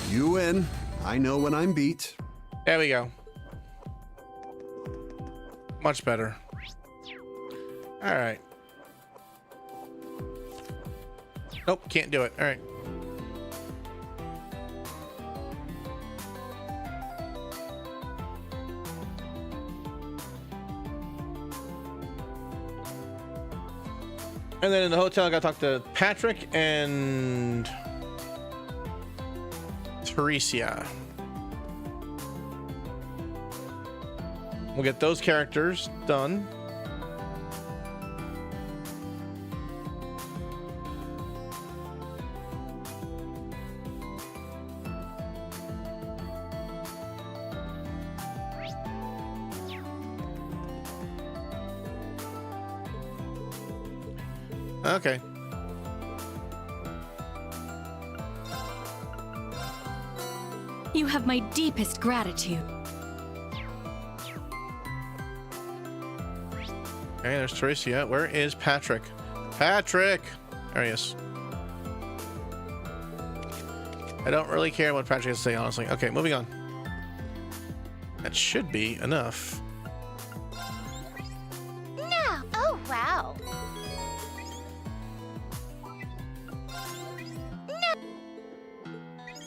You win. I know when I'm beat. There we go. Much better. All right. Nope, can't do it. All right. And then in the hotel, I got to talk to Patrick and Teresia. We'll get those characters done. Okay. You have my deepest gratitude. Okay, there's Teresia. Where is Patrick? Patrick! There he is. I don't really care what Patrick has to say, honestly. Okay, moving on. That should be enough. No! Oh, wow.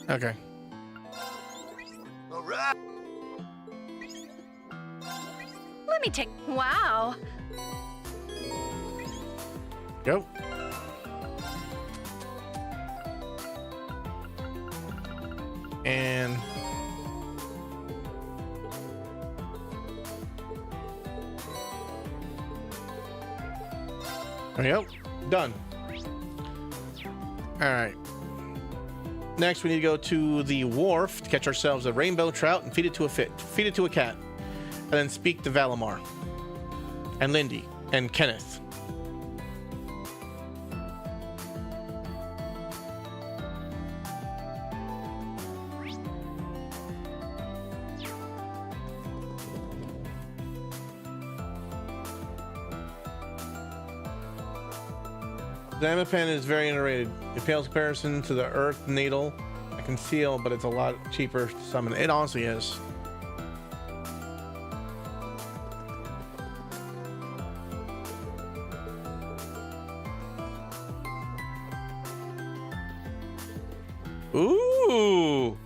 Okay. All right. Let me take. Wow. Go. And there we go. Done. All right. Next, we need to go to the wharf to catch ourselves a rainbow trout and feed it to a cat, and then speak to Valimar and Lindy and Kenneth. The Amapen is very underrated. It pales in comparison to the Earth Needle I can feel, but it's a lot cheaper to summon. It honestly is. Ooh!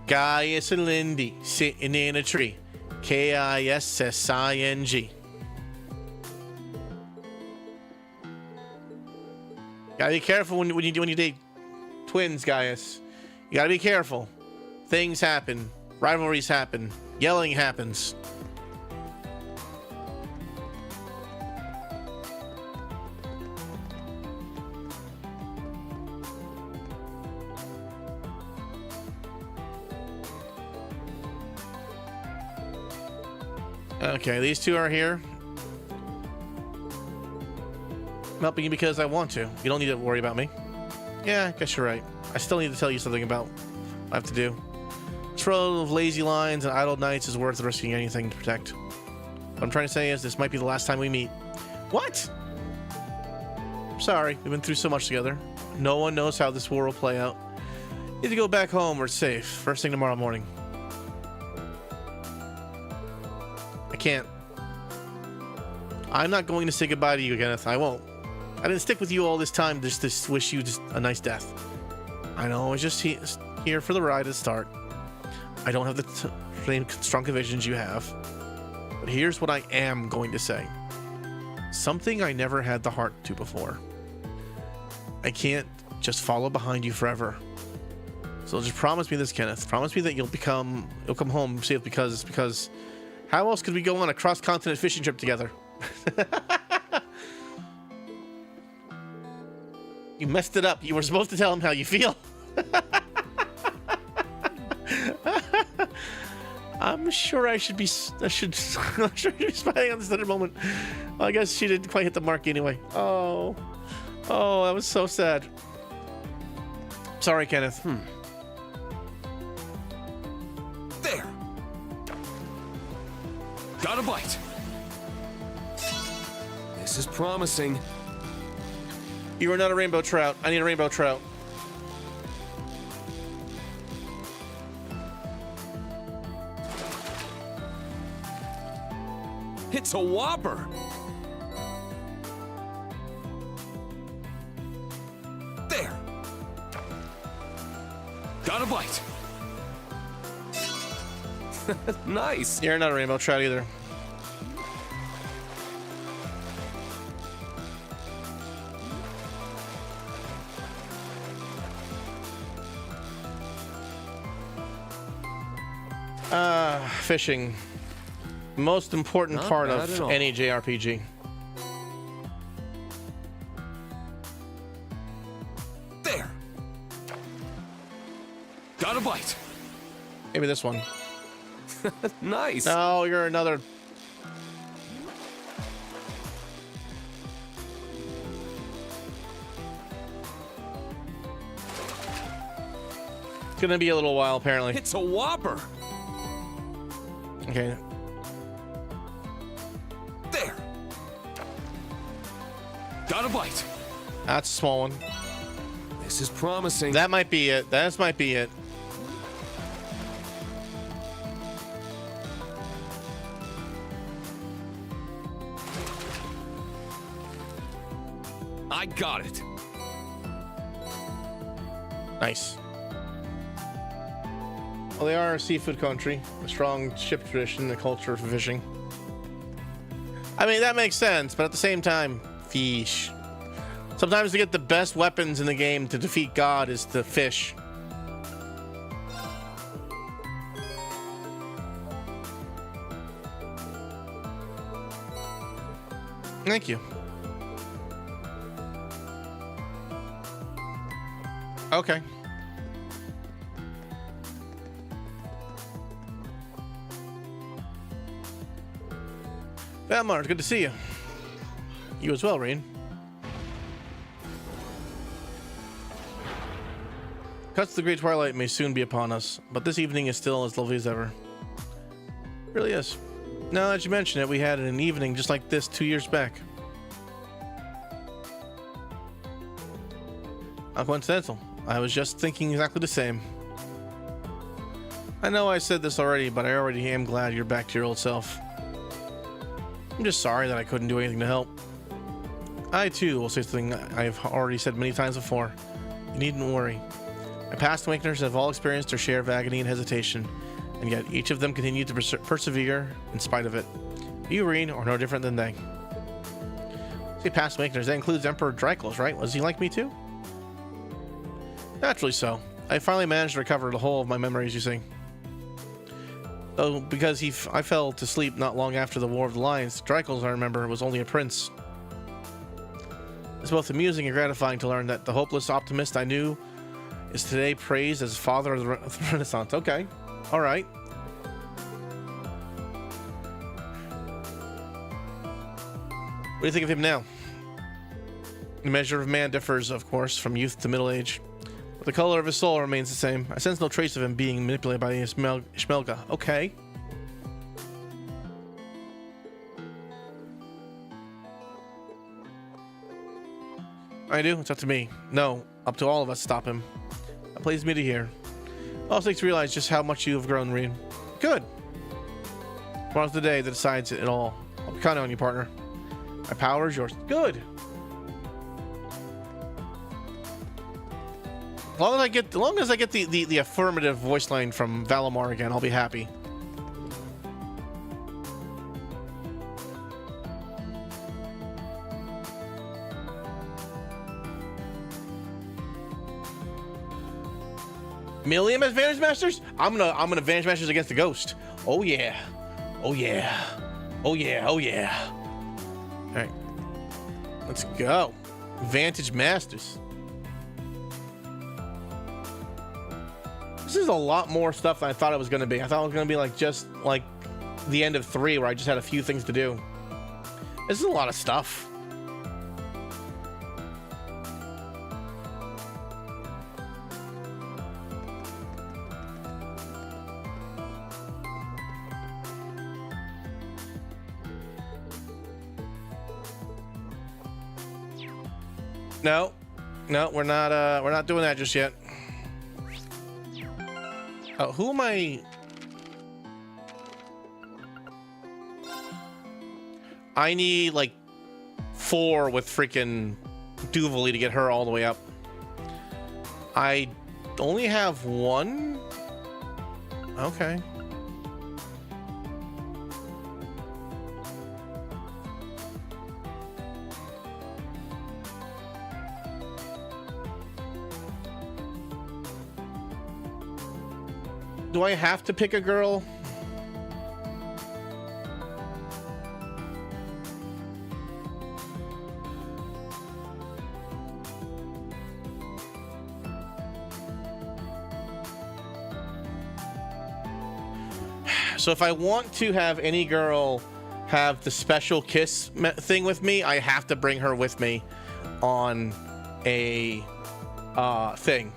Gaius and Lindy sitting in a tree. Kissing. Gotta be careful when you date twins, Gaius. You gotta be careful. Things happen. Rivalries happen. Yelling happens. Okay, these two are here. I'm helping you because I want to. You don't need to worry about me. Yeah, I guess you're right. I still need to tell you something about what I have to do. This row of lazy lines and idle nights is worth risking anything to protect. What I'm trying to say is this might be the last time we meet. What? I'm sorry. We've been through so much together. No one knows how this war will play out. Need to go back home where it's safe. First thing tomorrow morning. I can't. I'm not going to say goodbye to you, Kenneth. I won't. I didn't stick with you all this time just to wish you just a nice death. I know, I was just here for the ride at the start. I don't have the same strong convictions you have. But here's what I am going to say. Something I never had the heart to before. I can't just follow behind you forever. So just promise me this, Kenneth. Promise me that you'll come home safe because how else could we go on a cross-continent fishing trip together? You messed it up. You were supposed to tell him how you feel. I'm sure I should be smiling on this other moment. Well, I guess she didn't quite hit the mark anyway. Oh, that was so sad. Sorry, Kenneth. There. Got a bite. This is promising. You are not a rainbow trout. I need a rainbow trout. It's a whopper. There. Got a bite. Nice. You're not a rainbow trout either. Fishing. Most important Not part bad of at all. any JRPG. There. Got a bite. Maybe this one. Nice. No, you're another. It's gonna be a little while, apparently. It's a whopper. Okay. There. Got a bite. That's a small one. This is promising. That might be it. That might be it. I got it. Nice. Well, they are a seafood country, a strong ship tradition, a culture for fishing. I mean, that makes sense, but at the same time, fish. Sometimes to get the best weapons in the game to defeat God is to fish. Thank you. Okay. Valmar, it's good to see you. You as well, Rain. Cuts to the Great Twilight may soon be upon us, but this evening is still as lovely as ever. It really is. Now that you mention it, we had an evening just like this 2 years back. How coincidental. I was just thinking exactly the same. I know I said this already, but I already am glad you're back to your old self. I'm just sorry that I couldn't do anything to help. I too will say something I've already said many times before. You needn't worry. My past awakeners have all experienced their share of agony and hesitation, and yet each of them continued to persevere in spite of it. You, Reen, are no different than they. Say past awakeners, that includes Emperor Dracos, right? Was he like me too? Naturally so. I finally managed to recover the whole of my memories, you see. Though, because I fell to sleep not long after the War of the Lions, Dracos, I remember, was only a prince. It's both amusing and gratifying to learn that the hopeless optimist I knew is today praised as father of the Renaissance. Okay. Alright. What do you think of him now? The measure of man differs, of course, from youth to middle age. But the color of his soul remains the same. I sense no trace of him being manipulated by the Ishmelga. Okay. I do? It's up to me. No, up to all of us to stop him. That pleases me to hear. It also takes to realize just how much you have grown, Reen. Good. Tomorrow's the day that decides it all. I'll be counting on you, partner. My power is yours. Good. As long as I get the affirmative voice line from Valimar again, I'll be happy. Millium advantage masters? I'm gonna advantage masters against the ghost. Oh yeah. Oh yeah. Oh yeah. Oh yeah. Alright. Let's go. Vantage masters. This is a lot more stuff than I thought it was gonna be. I thought it was gonna be like just like the end of 3 where I just had a few things to do. This is a lot of stuff. No, we're not doing that just yet. Who am I? I need like 4 with freaking Duvalie to get her all the way up. I only have 1. Okay. Do I have to pick a girl? So if I want to have any girl have the special kiss thing with me, I have to bring her with me on a thing.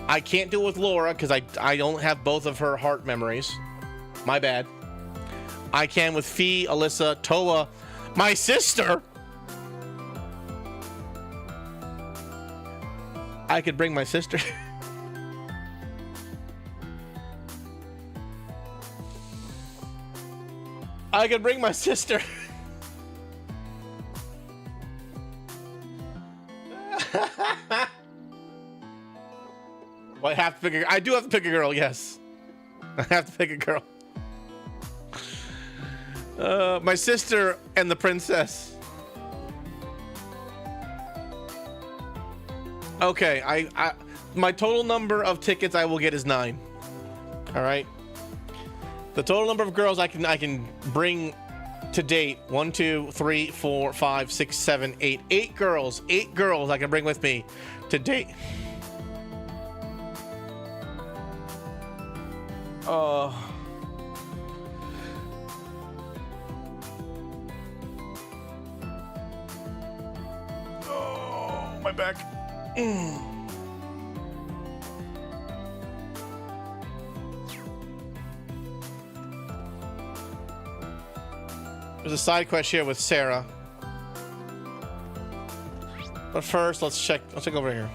I can't do it with Laura because I don't have both of her heart memories. My bad. I can with Fee, Alyssa, Toa, my sister. I could bring my sister. I could bring my sister. Well, I have to pick I do have to pick a girl, yes. I have to pick a girl. My sister and the princess. Okay, I my total number of tickets I will get is 9. All right. The total number of girls I can bring to date, 1, 2, 3, 4, 5, 6, 7, 8. 8 girls. 8 girls I can bring with me to date. Oh, my back. There's a side quest here with Sarah. But first, let's check over here.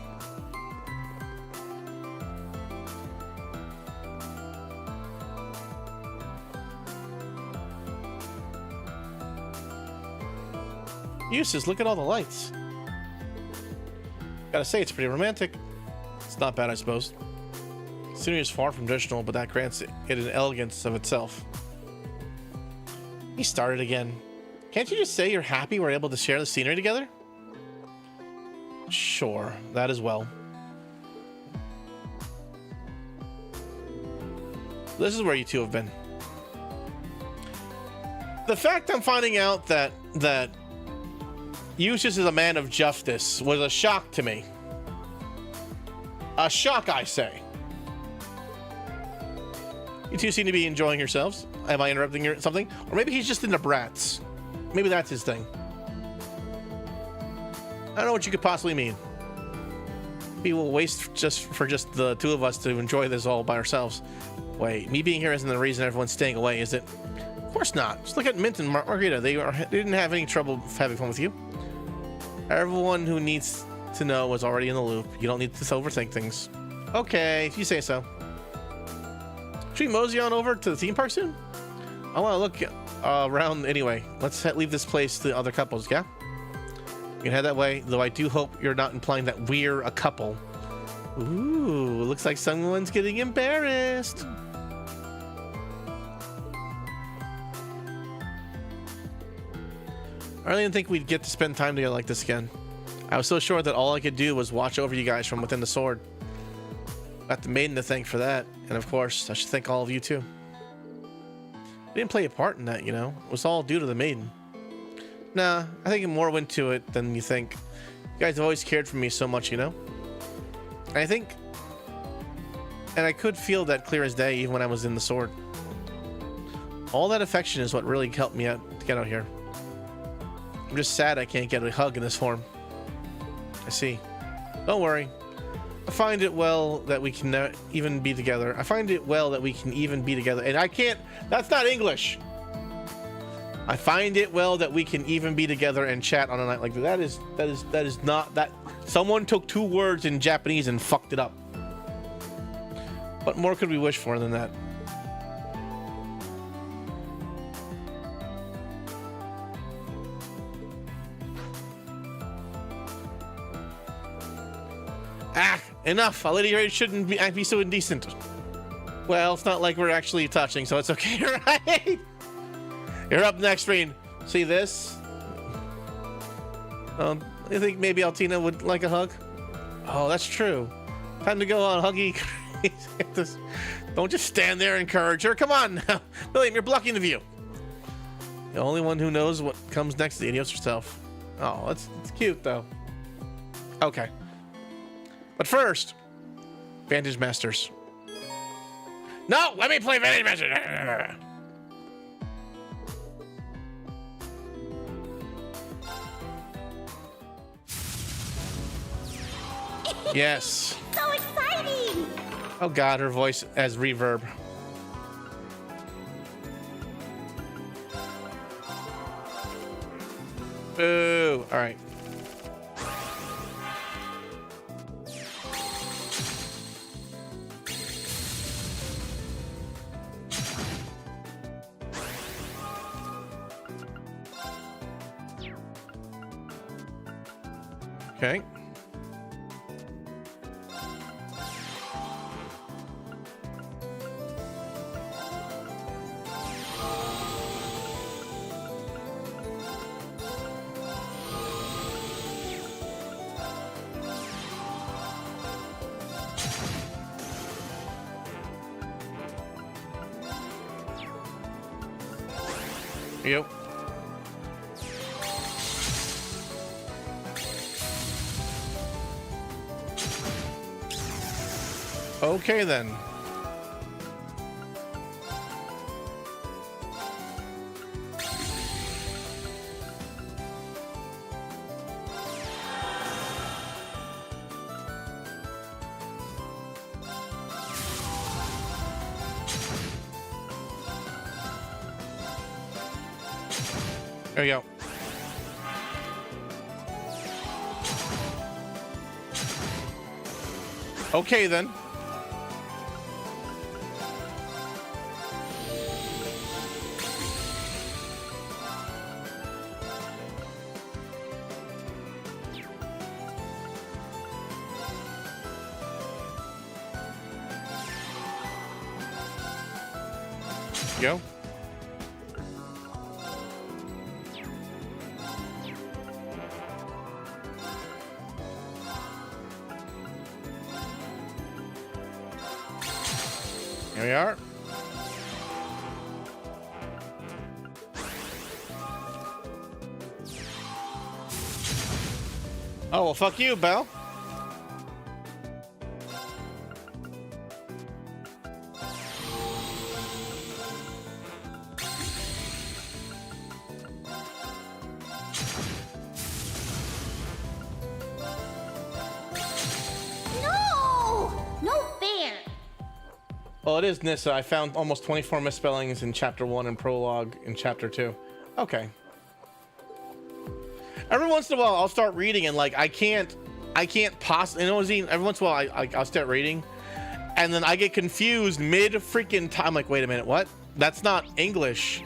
Uses, look at all the lights. Gotta say, it's pretty romantic. It's not bad, I suppose. Scenery is far from traditional, but that grants it an elegance of itself. He started again. Can't you just say you're happy we're able to share the scenery together? Sure, that as well. This is where you two have been. The fact I'm finding out that Eustace is a man of justice was a shock to me. A shock, I say. You two seem to be enjoying yourselves. Am I interrupting something? Or maybe he's just into brats. Maybe that's his thing. I don't know what you could possibly mean. We will waste just the two of us to enjoy this all by ourselves. Wait, me being here isn't the reason everyone's staying away, is it? Of course not. Just look at Mint and Margarita. They didn't have any trouble having fun with you. Everyone who needs to know was already in the loop. You don't need to overthink things. Okay, if you say so. Should we mosey on over to the theme park soon? I want to look around anyway. Let's leave this place to other couples, yeah? You can head that way, though I do hope you're not implying that we're a couple. Ooh, looks like someone's getting embarrassed. I really didn't think we'd get to spend time together like this again. I was so sure that all I could do was watch over you guys from within the sword. Got the maiden to thank for that, and of course, I should thank all of you too. I didn't play a part in that, you know. It was all due to the maiden. Nah, I think more went to it than you think. You guys have always cared for me so much, you know. And I could feel that clear as day even when I was in the sword. All that affection is what really helped me out to get out here. I'm just sad I can't get a hug in this form. I see. Don't worry. I find it well that we can even be together. I find it well that we can even be together. And I can't... That's not English. I find it well that we can even be together and chat on a night like that. That is not... That someone took 2 words in Japanese and fucked it up. What more could we wish for than that? Ah, enough. A lady here shouldn't be so indecent. Well, it's not like we're actually touching, so it's okay, right? You're up next, Reen. See this? I think maybe Altina would like a hug. Oh, that's true. Time to go on huggy. Don't just stand there and encourage her. Come on now. William, you're blocking the view. The only one who knows what comes next is the idiot herself. Oh, that's cute, though. Okay. But first, Vantage Masters. No, let me play Vantage Masters. Yes. So exciting! Oh god, her voice has reverb. Boo! Alright. Okay. Yep. Okay then. There we go. Okay then. Go. Here we are. Oh, well, fuck you, Belle. Well, it is Nissa. I found almost 24 misspellings in Chapter 1 and Prologue in Chapter 2. Okay. Every once in a while, I'll start reading and like I can't possibly. You know, every once in a while, I'll start reading, and then I get confused mid freaking time. I'm like, wait a minute, what? That's not English.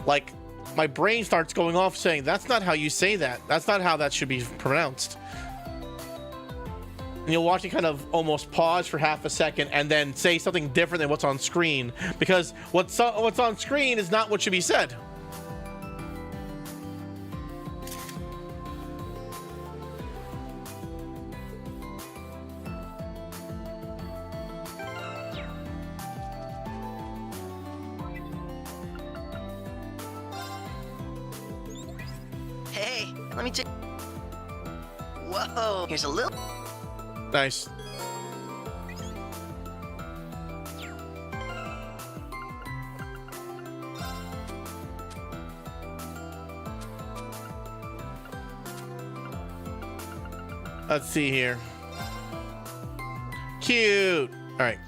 Like, my brain starts going off saying that's not how you say that. That's not how that should be pronounced. And you'll watch it kind of almost pause for half a second and then say something different than what's on screen, because what's on screen is not what should be said. Hey, let me check. Whoa, here's a little. Nice. Let's see here. Cute. All right.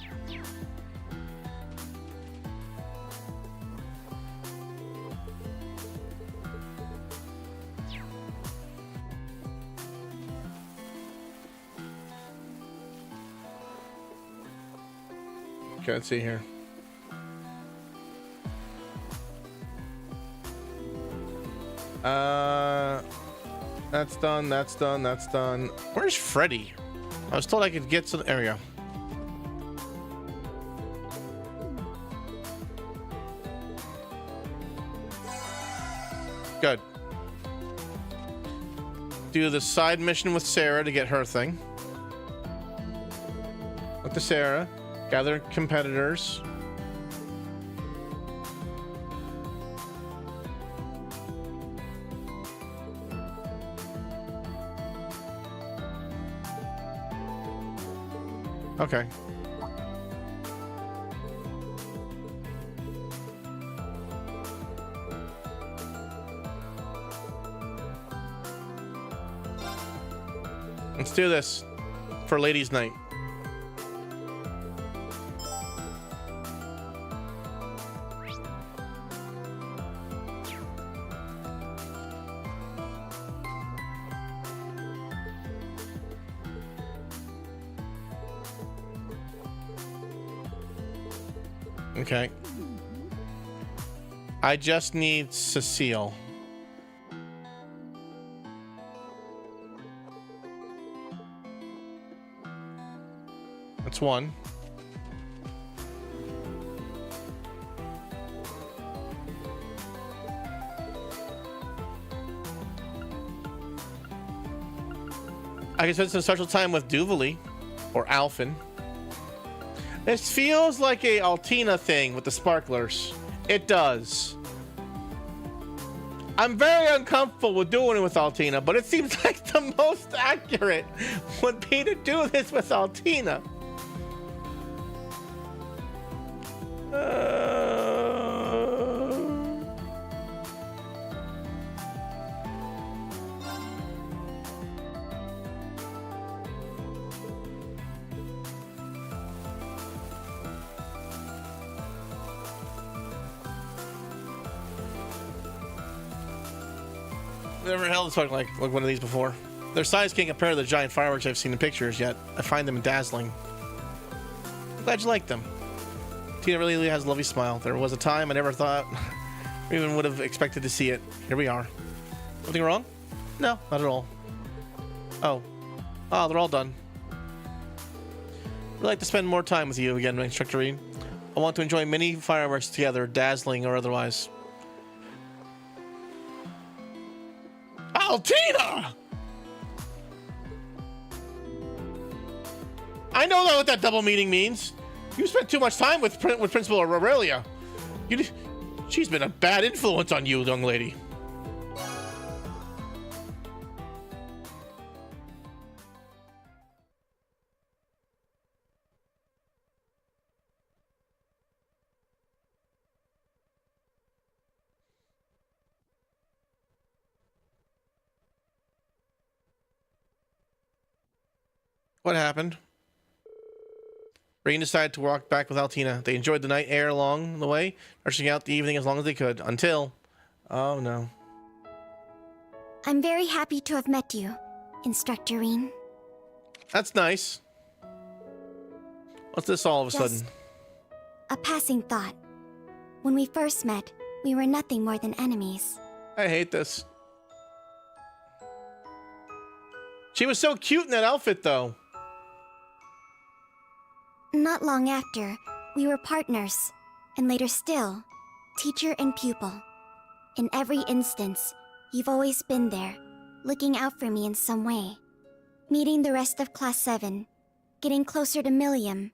Okay, let's see here. That's done, that's done, that's done. Where's Freddy? I was told I could get to the area. Good. Do the side mission with Sarah to get her thing. Look to Sarah. Gather competitors. Okay. Let's do this for Ladies' Night. Okay. I just need Cecile. That's one. I can spend some social time with Duvali or Alphen. This feels like a Altina thing with the sparklers. It does. I'm very uncomfortable with doing it with Altina, but it seems like the most accurate would be to do this with Altina. Never held this like one of these before. Their size can't compare to the giant fireworks I've seen in pictures, yet I find them dazzling. I'm glad you like them. Tina really has a lovely smile. There was a time I never thought or even would have expected to see it. Here we are. Nothing wrong? No, not at all. Oh, they're all done. I'd like to spend more time with you again, Instructor Reed. I want to enjoy many fireworks together, dazzling or otherwise. Altina! I know what that double meaning means. You spent too much time with Principal Aurelia. She's been a bad influence on you, young lady. What happened? Rain decided to walk back with Altina. They enjoyed the night air along the way, rushing out the evening as long as they could, until... Oh, no. I'm very happy to have met you, Instructor Rean. That's nice. What's this all of a sudden? A passing thought. When we first met, we were nothing more than enemies. I hate this. She was so cute in that outfit, though. Not long after, we were partners, and later still, teacher and pupil. In every instance, you've always been there, looking out for me in some way. Meeting the rest of Class 7, getting closer to Millium,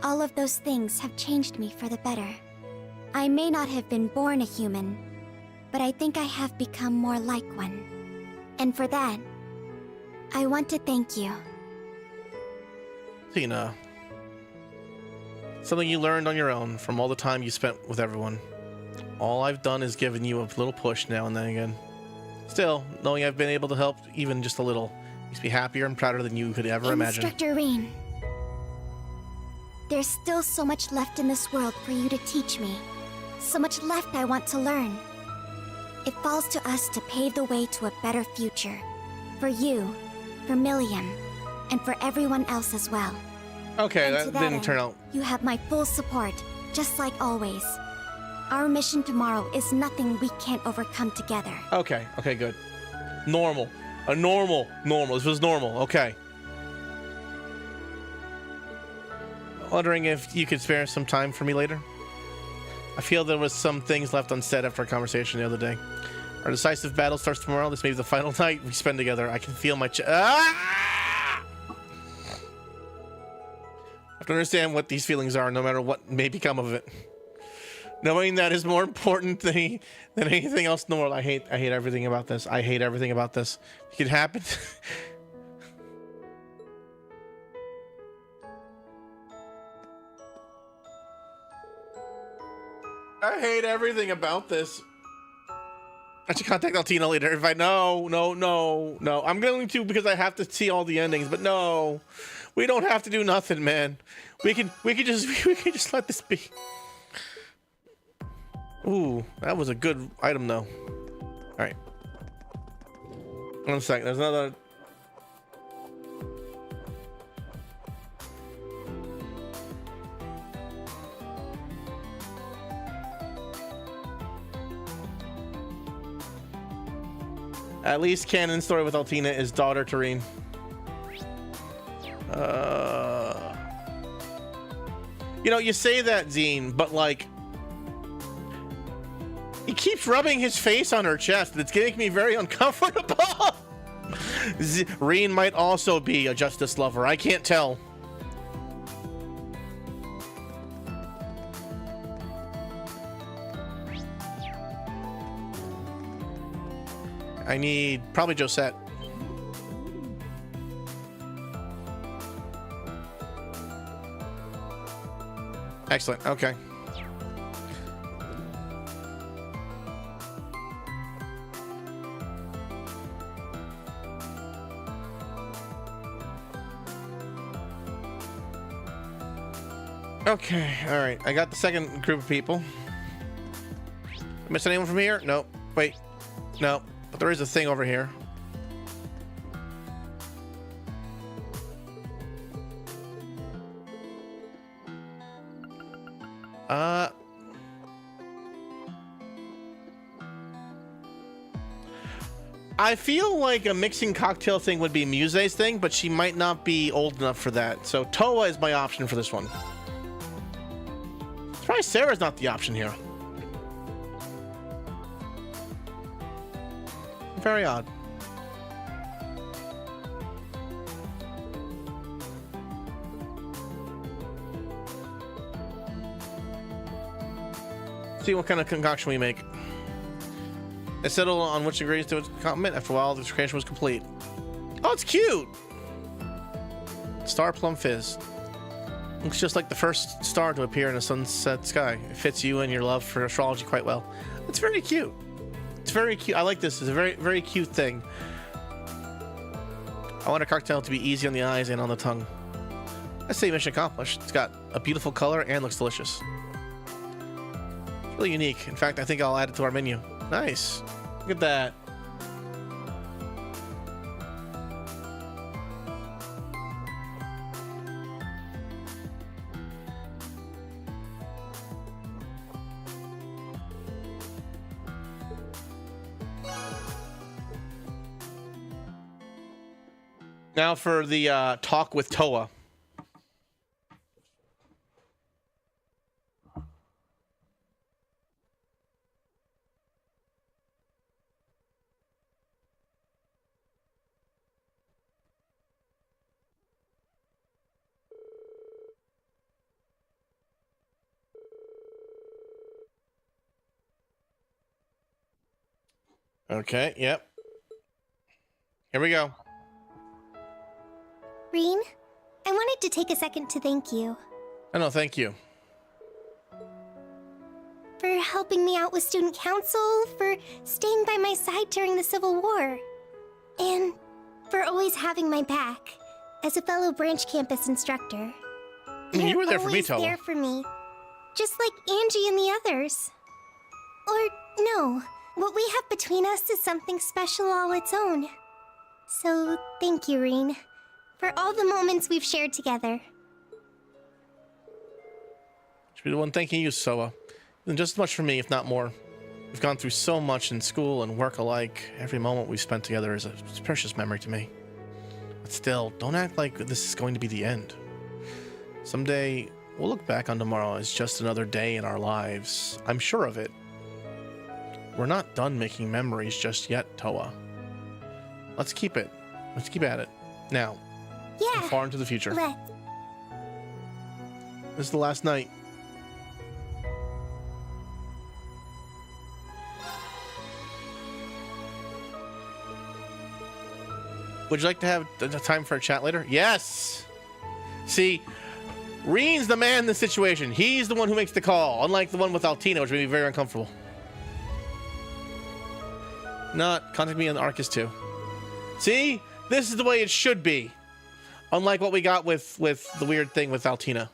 all of those things have changed me for the better. I may not have been born a human, but I think I have become more like one. And for that, I want to thank you. Tina. Something you learned on your own from all the time you spent with everyone. All I've done is given you a little push now and then again. Still, knowing I've been able to help even just a little makes me happier and prouder than you could ever imagine. Instructor Rean, there's still so much left in this world for you to teach me. So much left I want to learn. It falls to us to pave the way to a better future. For you, for Millium, and for everyone else as well. Okay, that didn't turn out. You have my full support, just like always. Our mission tomorrow is nothing we can't overcome together. Okay, good. Normal. Normal. This was normal. Okay. Wondering if you could spare some time for me later? I feel there was some things left unsaid after our conversation the other day. Our decisive battle starts tomorrow. This may be the final night we spend together. I can feel my I have to understand what these feelings are, no matter what may become of it. Knowing that is more important than anything else in the world. I hate everything about this. I hate everything about this. It could happen. I hate everything about this. I should contact Altina later. If I no. I'm going to because I have to see all the endings. But no, we don't have to do nothing, man. We can just let this be. Ooh, that was a good item though. All right. 1 second. There's another. At least canon story with Altina is daughter Tareen. You know, you say that, Zine, but like, he keeps rubbing his face on her chest. It's getting me very uncomfortable. Reen might also be a justice lover. I can't tell. I need probably Josette. Excellent. Okay. Okay. All right. I got the second group of people. Miss anyone from here? No. Wait. No. But there is a thing over here. I feel like a mixing cocktail thing would be Muse's thing, but she might not be old enough for that. So Toa is my option for this one. It's probably Sarah's not the option here. Very odd. See what kind of concoction we make. They settle on which agrees to its compliment. After a while, the creation was complete. Oh, it's cute! Star Plum Fizz. Looks just like the first star to appear in a sunset sky. It fits you and your love for astrology quite well. It's very cute. It's very cute. I like this. It's a very, very cute thing. I want a cocktail to be easy on the eyes and on the tongue. I say mission accomplished. It's got a beautiful color and looks delicious. It's really unique. In fact, I think I'll add it to our menu. Nice. Look at that. Now for the talk with Toa. Okay, yep. Here we go. Reen, I wanted to take a second to thank you. Oh, no, thank you. For helping me out with student council, for staying by my side during the Civil War, and for always having my back as a fellow branch campus instructor. You were there for me, Toa. Always there for me, just like Angie and the others. Or no, what we have between us is something special all its own. So thank you, Reen, for all the moments we've shared together. Should be the one thanking you, Soa. And just as much for me, if not more. We've gone through so much in school and work alike. Every moment we've spent together is a precious memory to me. But still, don't act like this is going to be the end. Someday, we'll look back on tomorrow as just another day in our lives. I'm sure of it. We're not done making memories just yet, Toa. Let's keep it. Let's keep at it. Now. Yeah. Far into the future. Let's. This is the last night. Would you like to have time for a chat later? Yes! See, Reen's the man in this situation. He's the one who makes the call, unlike the one with Altina, which made me very uncomfortable. Not contact me on the Arcus too. See? This is the way it should be. Unlike what we got with the weird thing with Altina.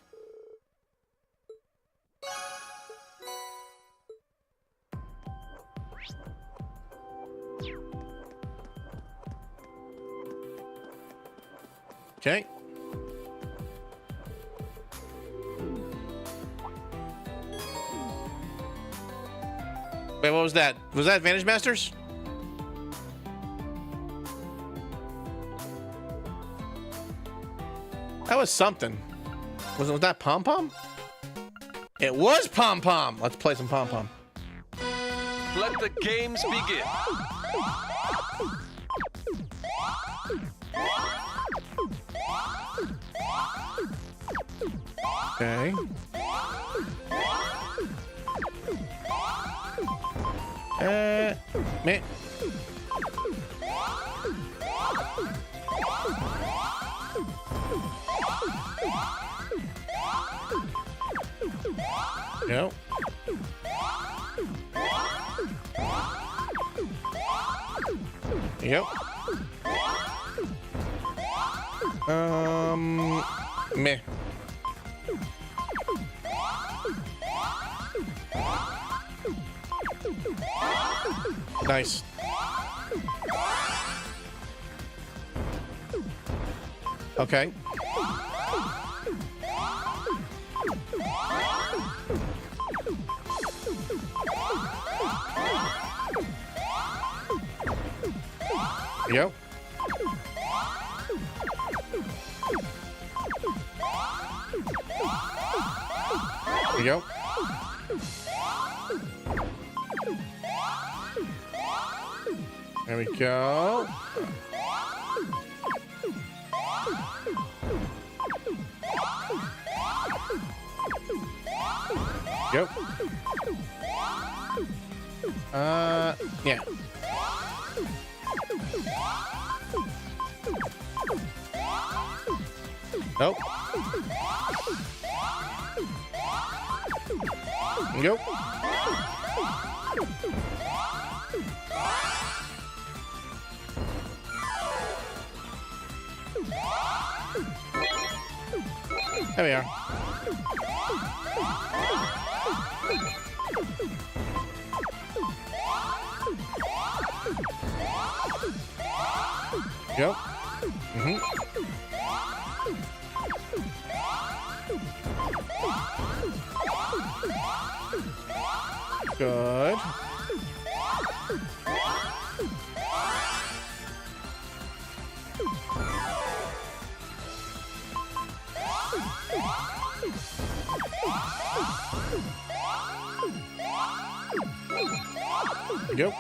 Okay. Wait, what was that? Was that Vantage Masters? That was something. Was that Pom Pom? It was Pom Pom. Let's play some Pom Pom. Let the games begin. Okay. Man. Yep. Yep. Meh. Nice. Okay. Yep. There you go. There we go. Yep. Yeah. Nope. Nope. There we are. Yep. Mm-hmm. Good. Yep.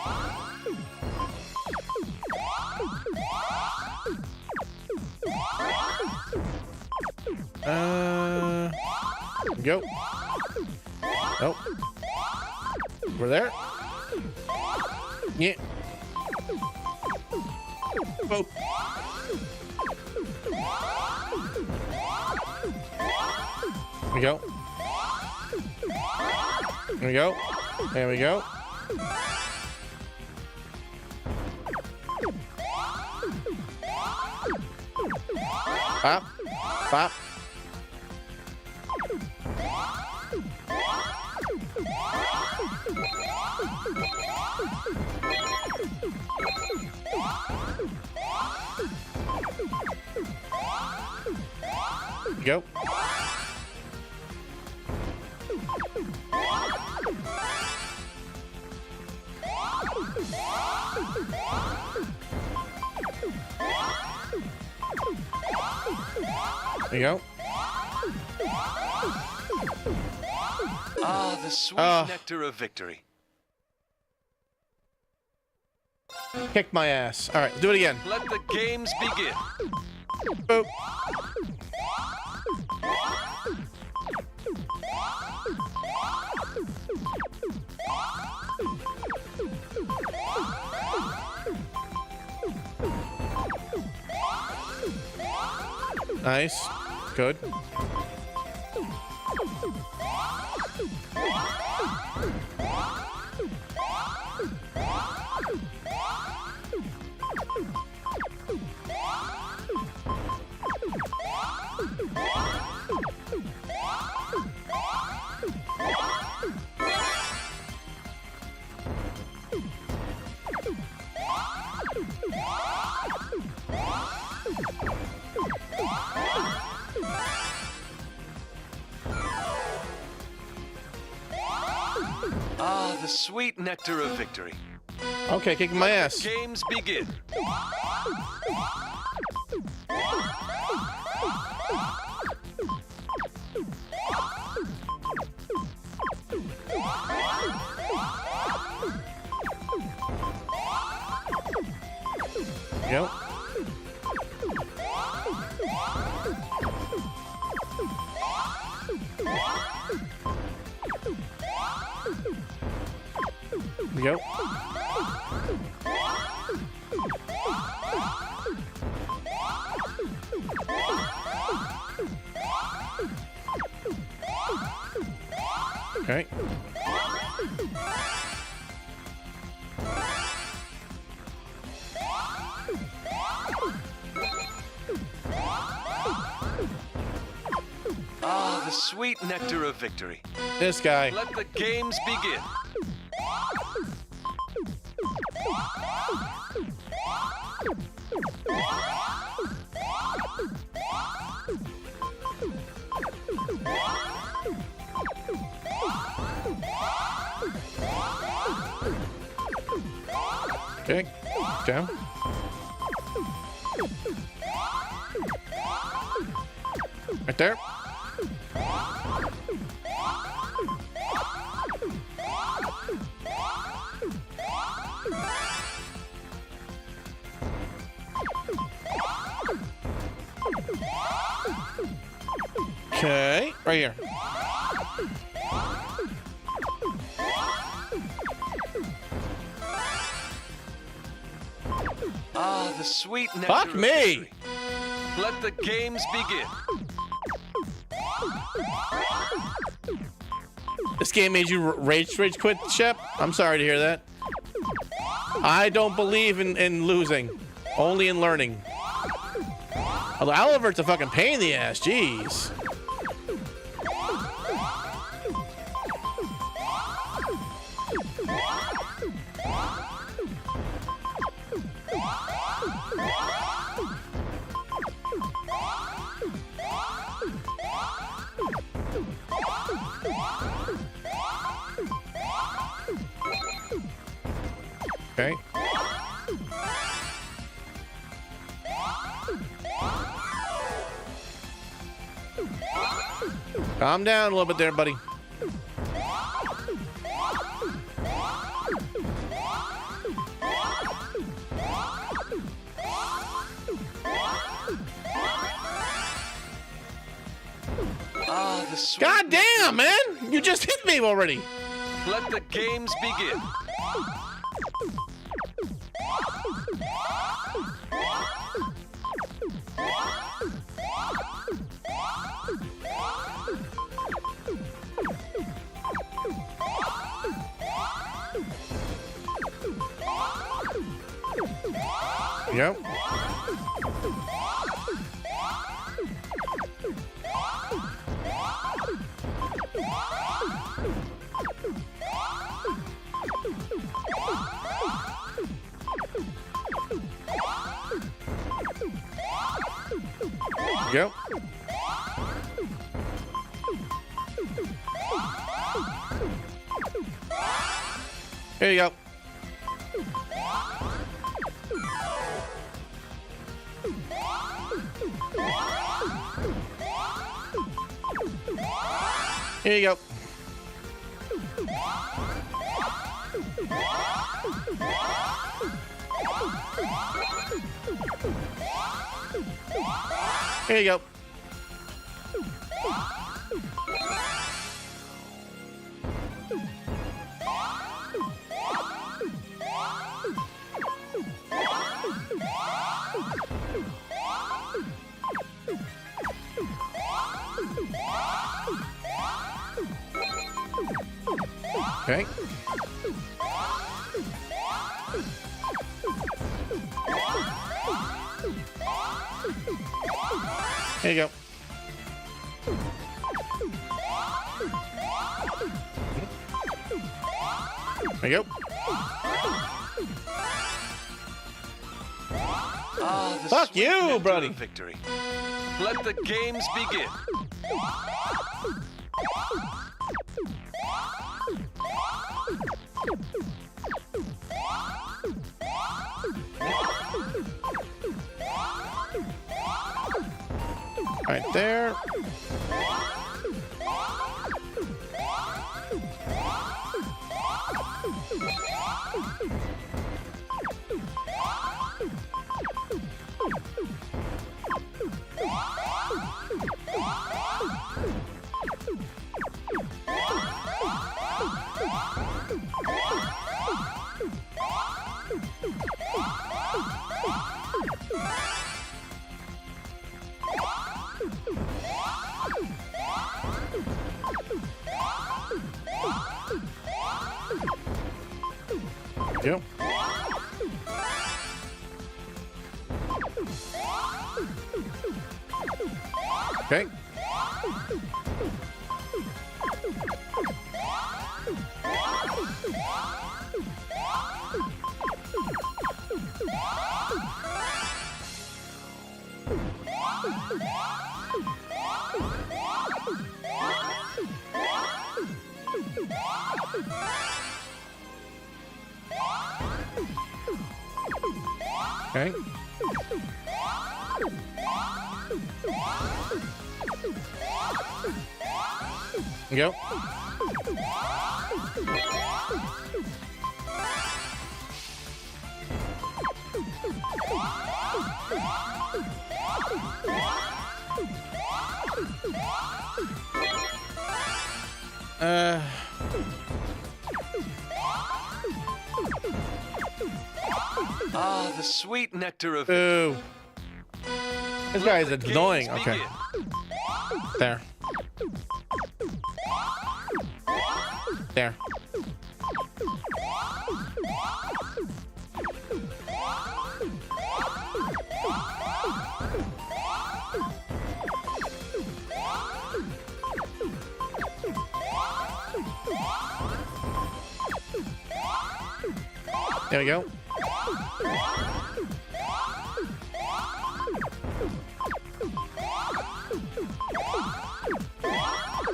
Go. Nope. We're there. Yeah. Oh. There we go. There we go. There we go. Pop. Pop. Go. There you go. Ah, the sweet nectar of victory. Kick my ass. All right, do it again. Let the games begin. Boop. Nice. Good. Ah, the sweet nectar of victory. Okay, kicking my ass. Games begin. Go. Go. Okay. Ah, the sweet nectar of victory. This guy. Let the games begin. Okay. Down. Right there. Okay, right here. Ah, the sweet nectar. Fuck of me! victory. Let the games begin. This game made you rage quit, Shep? I'm sorry to hear that. I don't believe in losing, only in learning. Although Oliver's a fucking pain in the ass, jeez. Okay. Calm down a little bit there, buddy. Ah, the sweet. God damn, man! You just hit me already. Let the games begin. Yep. Yep. Here you go. Here you go. Here you go. Okay. Here you go. There you go. Ah, the Fuck sweet you, nectar buddy. of victory. Let the games begin. Right there. Yep. Okay. Okay. Go. Ah, the sweet nectar of... Boo. This guy is annoying. Okay. There. There. There we go.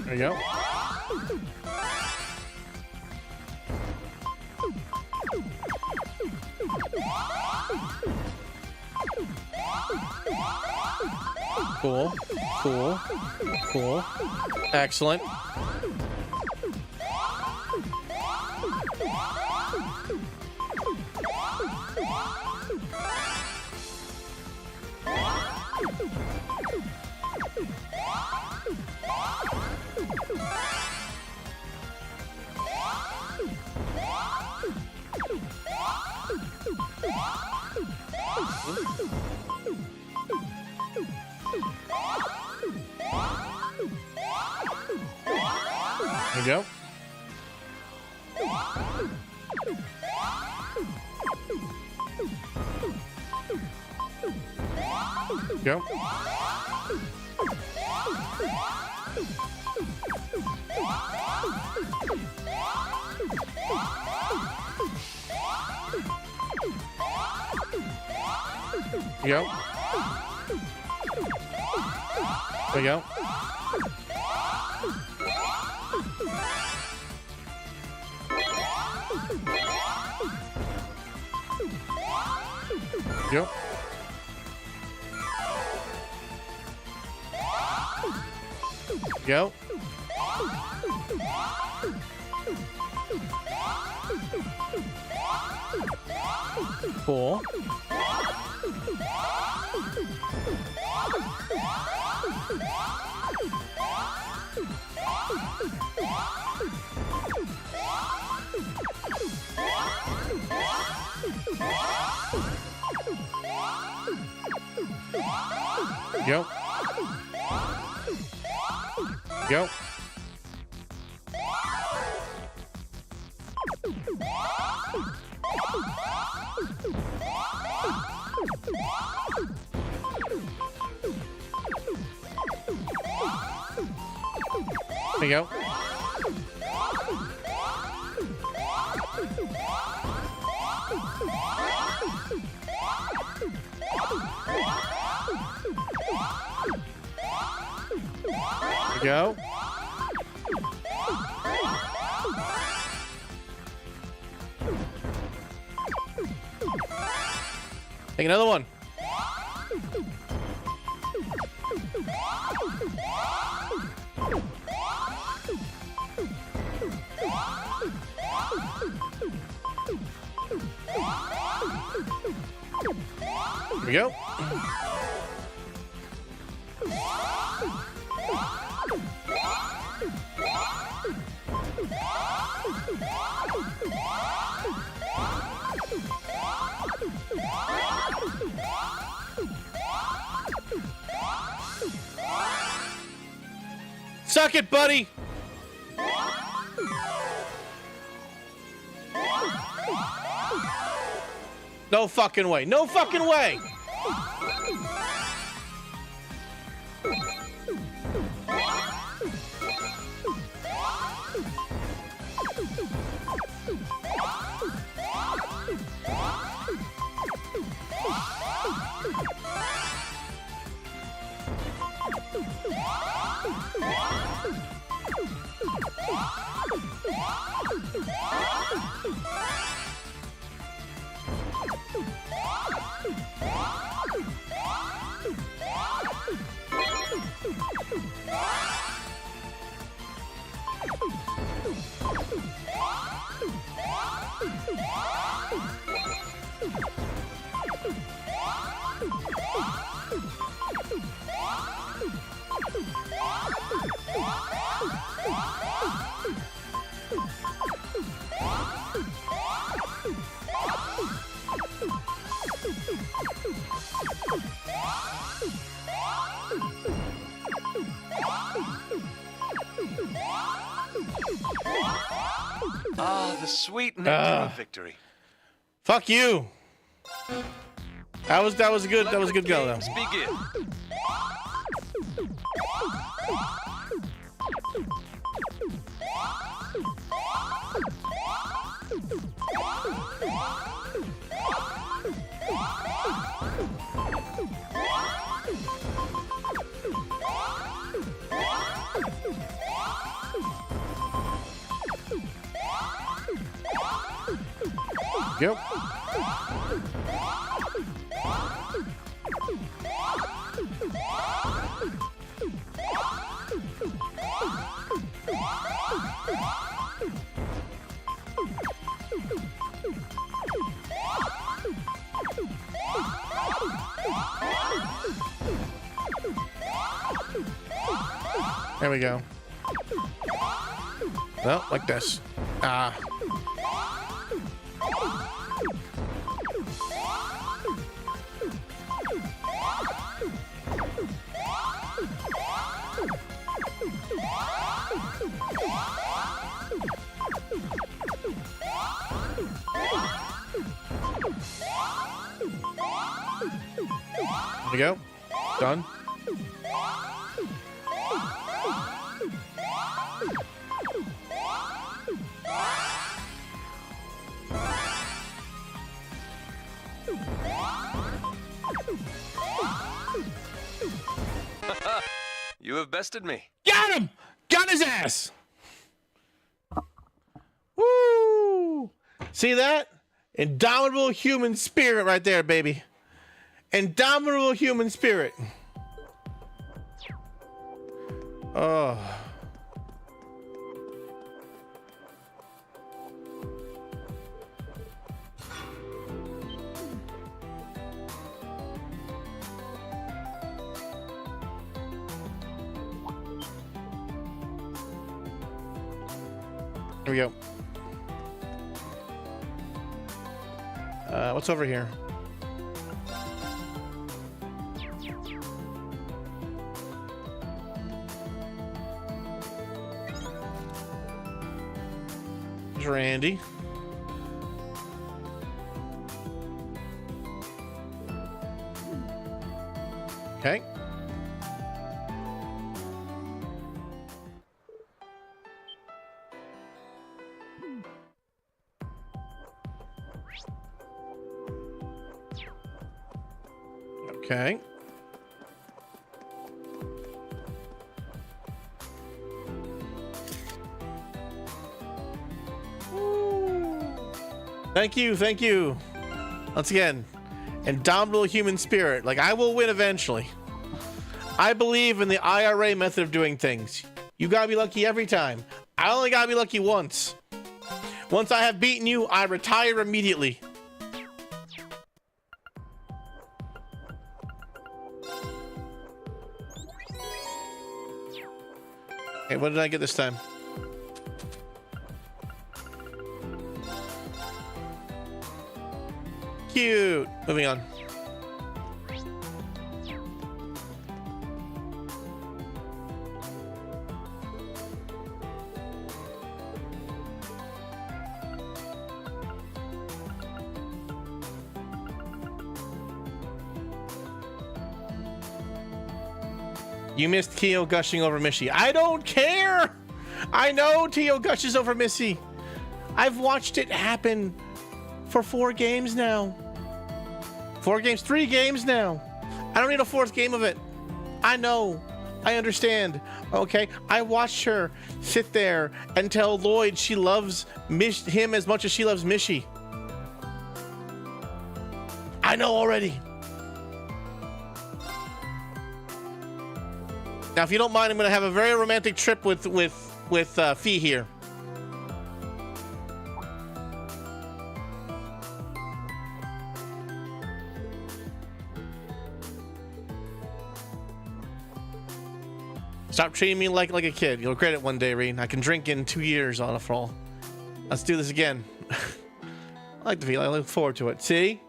There we go. Cool. Cool. Cool. Excellent. There we go. Go. Go. There we go. Yep. Go. Cool. Go. Go. There you go. Go. Take another one. Here we go. Suck it, buddy! No fucking way. No fucking way. Ah, the sweet nectar of victory. Fuck you. That was good. That was a good go though. Begin. Yep. There we go. Well, like this. Ah. There we go. Done. You have bested me. Got him! Got his ass! Woo! See that? Indomitable human spirit right there, baby. Indomitable human spirit. Oh. Here we go. What's over here? There's Randy. Okay. Okay. Thank you, thank you. Once again, indomitable human spirit. Like, I will win eventually. I believe in the IRA method of doing things. You gotta be lucky every time. I only gotta be lucky once. Once I have beaten you, I retire immediately. Okay, what did I get this time? Cute. Moving on. You missed Kyo gushing over Mishi. I don't care! I know Tio gushes over Missy. I've watched it happen for 4 games now. 3 games now. I don't need a 4th game of it. I know. I understand. Okay? I watched her sit there and tell Lloyd she loves him as much as she loves Mishi. I know already. Now, if you don't mind, I'm going to have a very romantic trip with Fee here. Stop treating me like a kid. You'll regret it one day, Reen. I can drink in 2 years on a fall. Let's do this again. I like the feel. I look forward to it. See?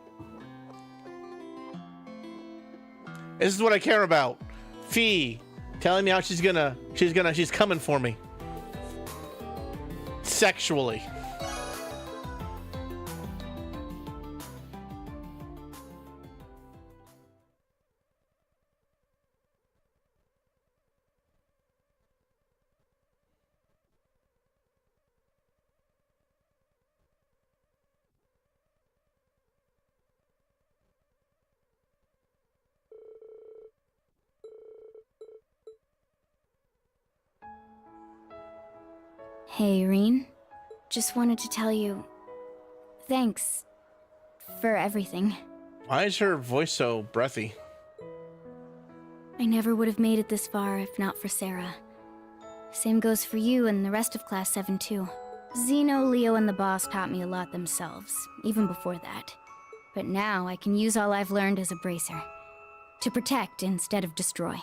This is what I care about. Fee telling me how she's coming for me. Sexually. Hey, Reen. Just wanted to tell you, thanks for everything. Why is her voice so breathy? I never would have made it this far if not for Sarah. Same goes for you and the rest of Class 7 too. Zeno, Leo, and the boss taught me a lot themselves, even before that. But now I can use all I've learned as a bracer. To protect instead of destroy.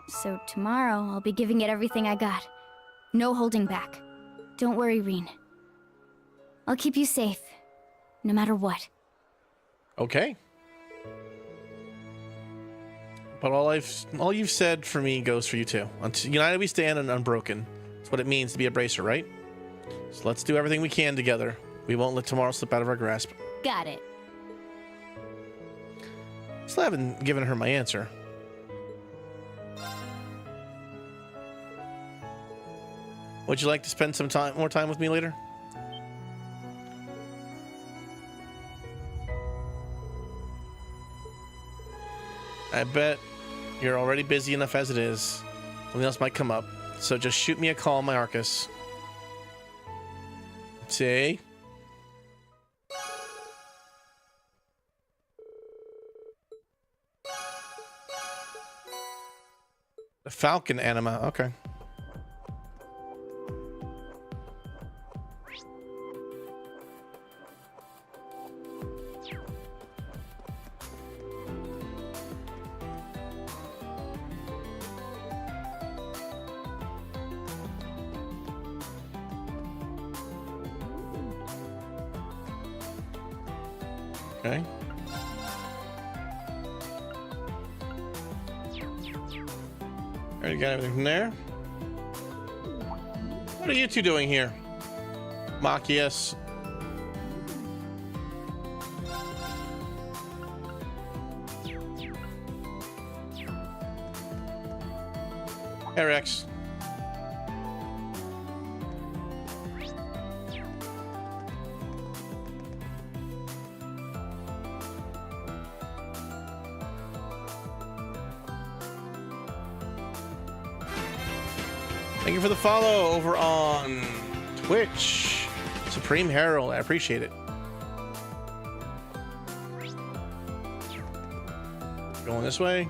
So tomorrow I'll be giving it everything I got. No holding back. Don't worry, Reen. I'll keep you safe, no matter what. Okay. But all you've said for me goes for you too. United we stand and unbroken. That's what it means to be a bracer, right? So let's do everything we can together. We won't let tomorrow slip out of our grasp. Got it. Still haven't given her my answer. Would you like to spend some more time with me later? I bet you're already busy enough as it is. Something else might come up. So just shoot me a call on my Arcus. See? The Falcon anima. Okay. Okay. Already got everything from there. What are you two doing here? Machias. Rex. Thank you for the follow over on Twitch. Supreme Herald, I appreciate it. Going this way.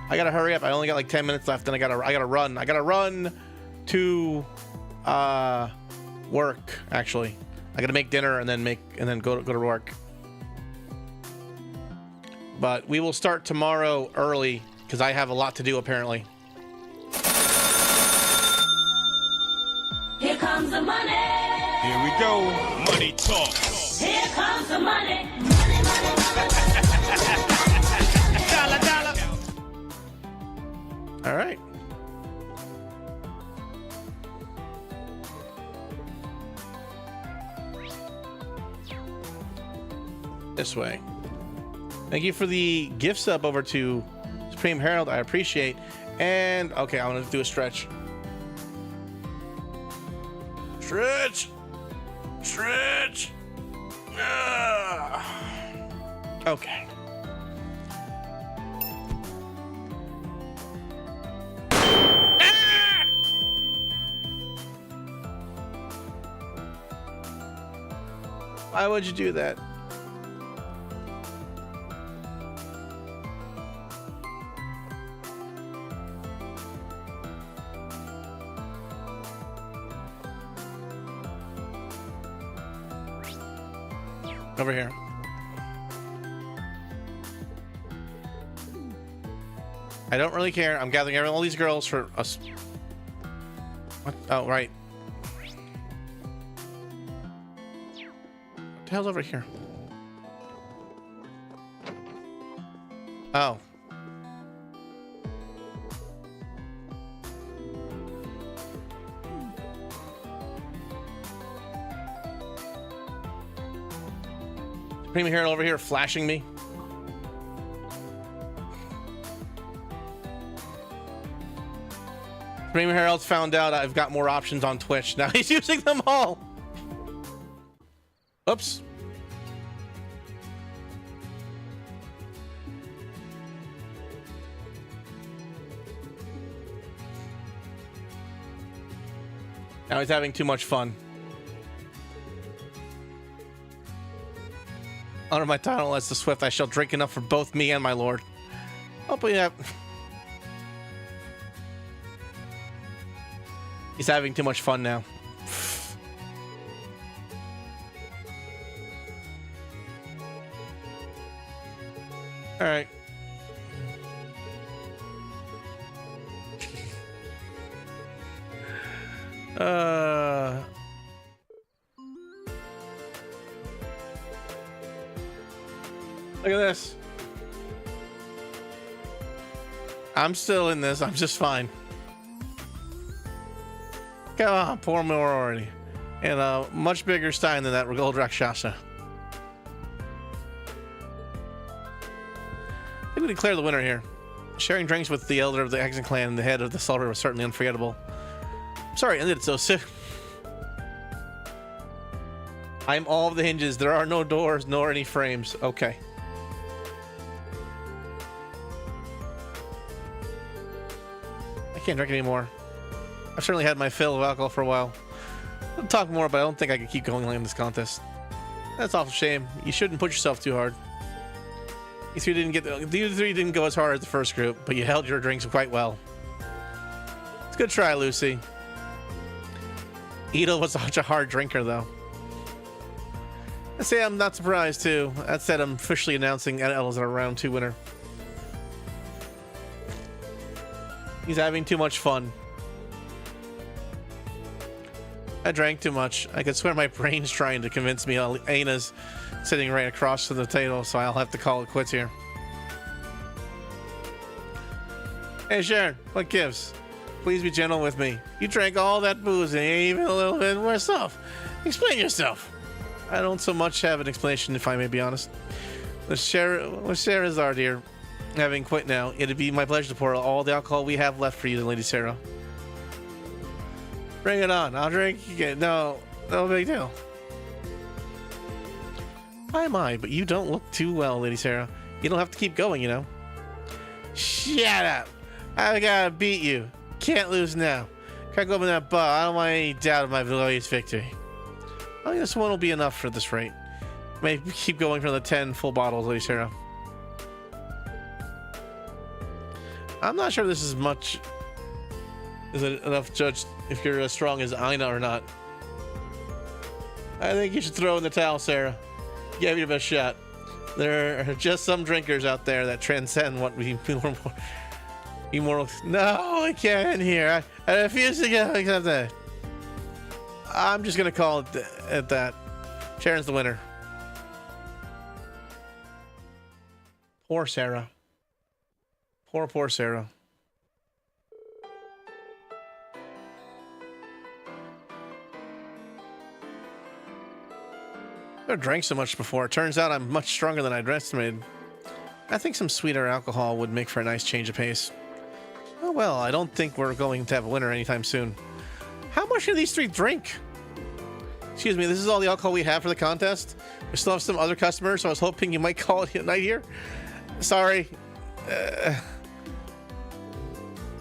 I gotta hurry up. I only got like 10 minutes left, and I gotta run. I gotta run to work. Actually, I gotta make dinner and then go to work. But we will start tomorrow early because I have a lot to do apparently. Here comes the money. Here we go. Money talk. Here comes the money. Money, money, money. Dollar, dollar. All right. This way. Thank you for the gift sub over to Supreme Herald, I appreciate. And, okay, I'm gonna do a stretch. Stretch! Stretch! Okay. Why would you do that? Over here. I don't really care. I'm gathering all these girls for us. What? Oh, right. What the hell's over here? Oh. Supreme Herald over here flashing me. Supreme Herald's found out I've got more options on Twitch. Now he's using them all. Oops. Now he's having too much fun. Under my title as the Swift, I shall drink enough for both me and my lord. Oh, but yeah. He's having too much fun now. All right. Look at this. I'm still in this. I'm just fine. Come on, pour more already. And a much bigger stein than that Gold Rakshasa. I think we declare the winner here. Sharing drinks with the elder of the Hexen clan and the head of the Sullivan was certainly unforgettable. Sorry, I ended it so soon. I'm all of the hinges. There are no doors nor any frames. Okay. I can't drink anymore. I've certainly had my fill of alcohol for a while. I'll talk more, but I don't think I can keep going in this contest. That's an awful shame. You shouldn't push yourself too hard. You three didn't go as hard as the first group, but you held your drinks quite well. It's a good try, Lucy. Ito was such a hard drinker, though. I say I'm not surprised, too. That said, I'm officially announcing NL as our round 2 winner. He's having too much fun. I drank too much. I could swear my brain's trying to convince me Aina's sitting right across from the table, so I'll have to call it quits here. Hey, Sharon, what gives? Please be gentle with me. You drank all that booze and even a little bit worse off. Explain yourself. I don't so much have an explanation, if I may be honest. With Sarah's here, having quit now, it'd be my pleasure to pour all the alcohol we have left for you, Lady Sarah. Bring it on. I'll drink again. No big deal. My, but you don't look too well, Lady Sarah. You don't have to keep going, you know. Shut up. I gotta beat you. Can't lose now. Crack open that bottle. I don't want any doubt of my glorious victory. I think this one will be enough for this rate. Maybe keep going for the 10 full bottles, Lady Sarah. I'm not sure this is much. Is it enough to judge if you're as strong as Aina or not? I think you should throw in the towel, Sarah. Give it your best shot. There are just some drinkers out there that transcend what we immortal. No, I can't in here. I refuse to get accept that. I'm just gonna call it at that. Sharon's the winner. Poor Sarah. Poor Sarah. I drank so much before. It turns out I'm much stronger than I'd estimated. I think some sweeter alcohol would make for a nice change of pace. Oh well, I don't think we're going to have a winner anytime soon. How much do these three drink? Excuse me, this is all the alcohol we have for the contest? We still have some other customers, so I was hoping you might call it a night here. Sorry.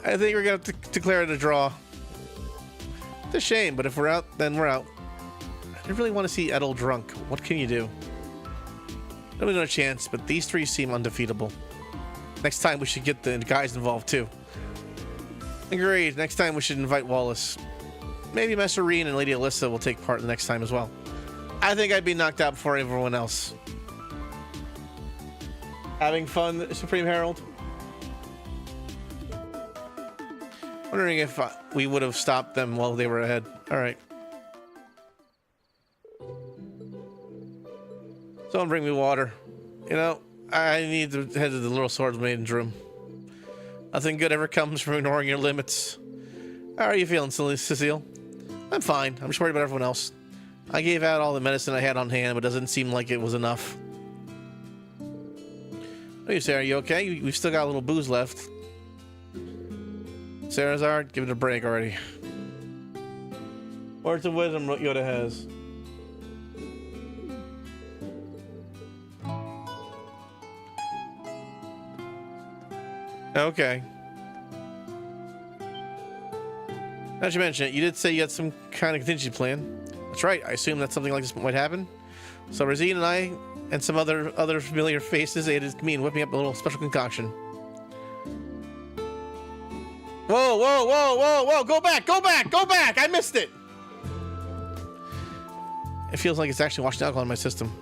I think we're going to declare it a draw. It's a shame, but if we're out, then we're out. I really want to see Edel drunk. What can you do? Nobody knows a chance, but these three seem undefeatable. Next time we should get the guys involved too. Agreed. Next time we should invite Wallace. Maybe Master Reen and Lady Alyssa will take part the next time as well. I think I'd be knocked out before everyone else. Having fun, Supreme Herald? Wondering if we would have stopped them while they were ahead. Alright. Someone bring me water. You know, I need to head to the Little Swordsmaiden's room. Nothing good ever comes from ignoring your limits. How are you feeling, Cecile? I'm fine. I'm just worried about everyone else. I gave out all the medicine I had on hand, but it doesn't seem like it was enough. What do you say? Are you okay? We've still got a little booze left. Sarazard, give it a break already. Words of wisdom Yoda has. Okay. Now that you mention it, you did say you had some kind of contingency plan. That's right. I assume that something like this might happen. So Rosine and I and some other familiar faces aided me in whipping up a little special concoction. Whoa, whoa, whoa, whoa, whoa! Go back! Go back! Go back! I missed it! It feels like it's actually washing alcohol in my system.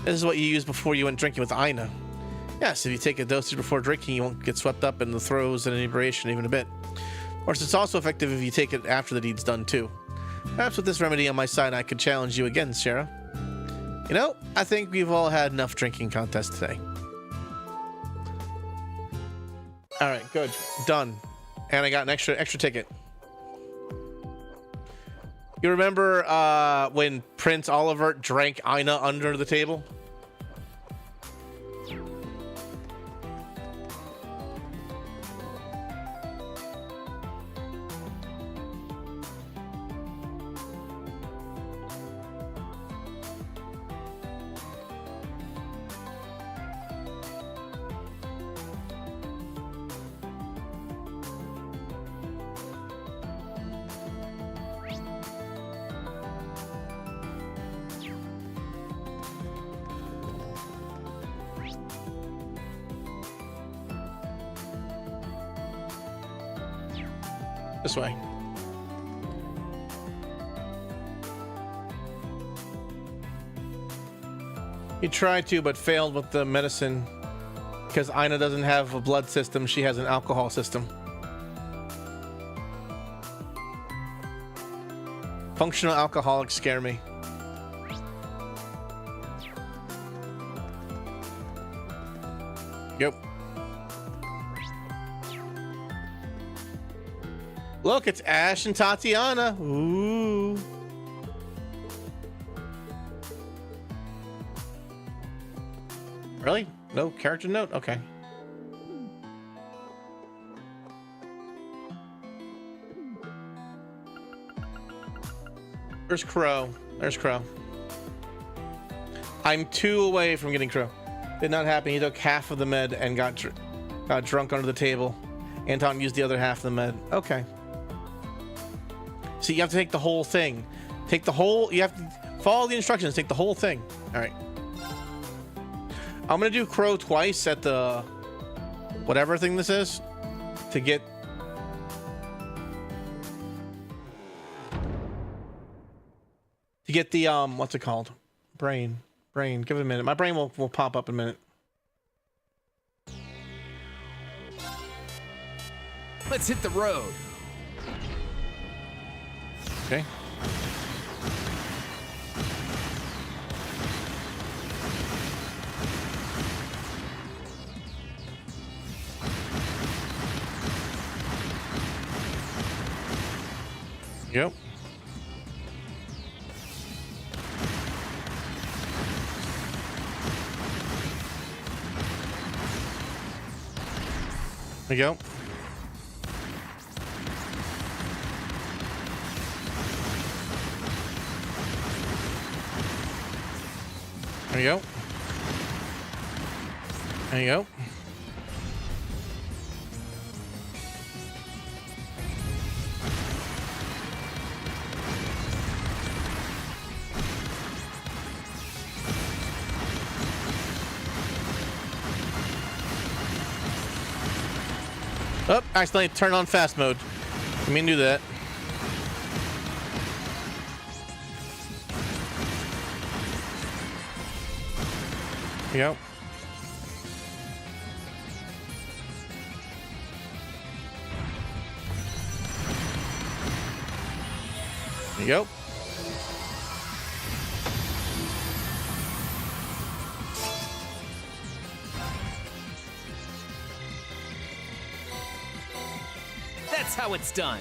This is what you used before you went drinking with Aina. Yes, if you take a dosage before drinking, you won't get swept up in the throes and inebriation even a bit. Of course, it's also effective if you take it after the deed's done, too. Perhaps with this remedy on my side, I could challenge you again, Shara. You know, I think we've all had enough drinking contests today. Alright, good. Done. And I got an extra ticket. You remember when Prince Oliver drank Aina under the table? This way. He tried to, but failed with the medicine. Because Aina doesn't have a blood system, she has an alcohol system. Functional alcoholics scare me. Yep. Look, it's Ash and Tatiana. Ooh. Really? No character note? Okay. Where's Crow? There's Crow. I'm 2 away from getting Crow. Did not happen. He took half of the med and got drunk under the table. Anton used the other half of the med. Okay. See, you have to take the whole thing. Take the whole... You have to follow the instructions. Take the whole thing. All right. I'm going to do Crow twice at the... whatever thing this is. To get... To get the, what's it called? Brain. Give it a minute. My brain will pop up in a minute. Let's hit the road. Okay. Yep. There you go. There you go. There you go. Oh, accidentally turned on fast mode. Let me do that. There you go. There you go. That's how it's done.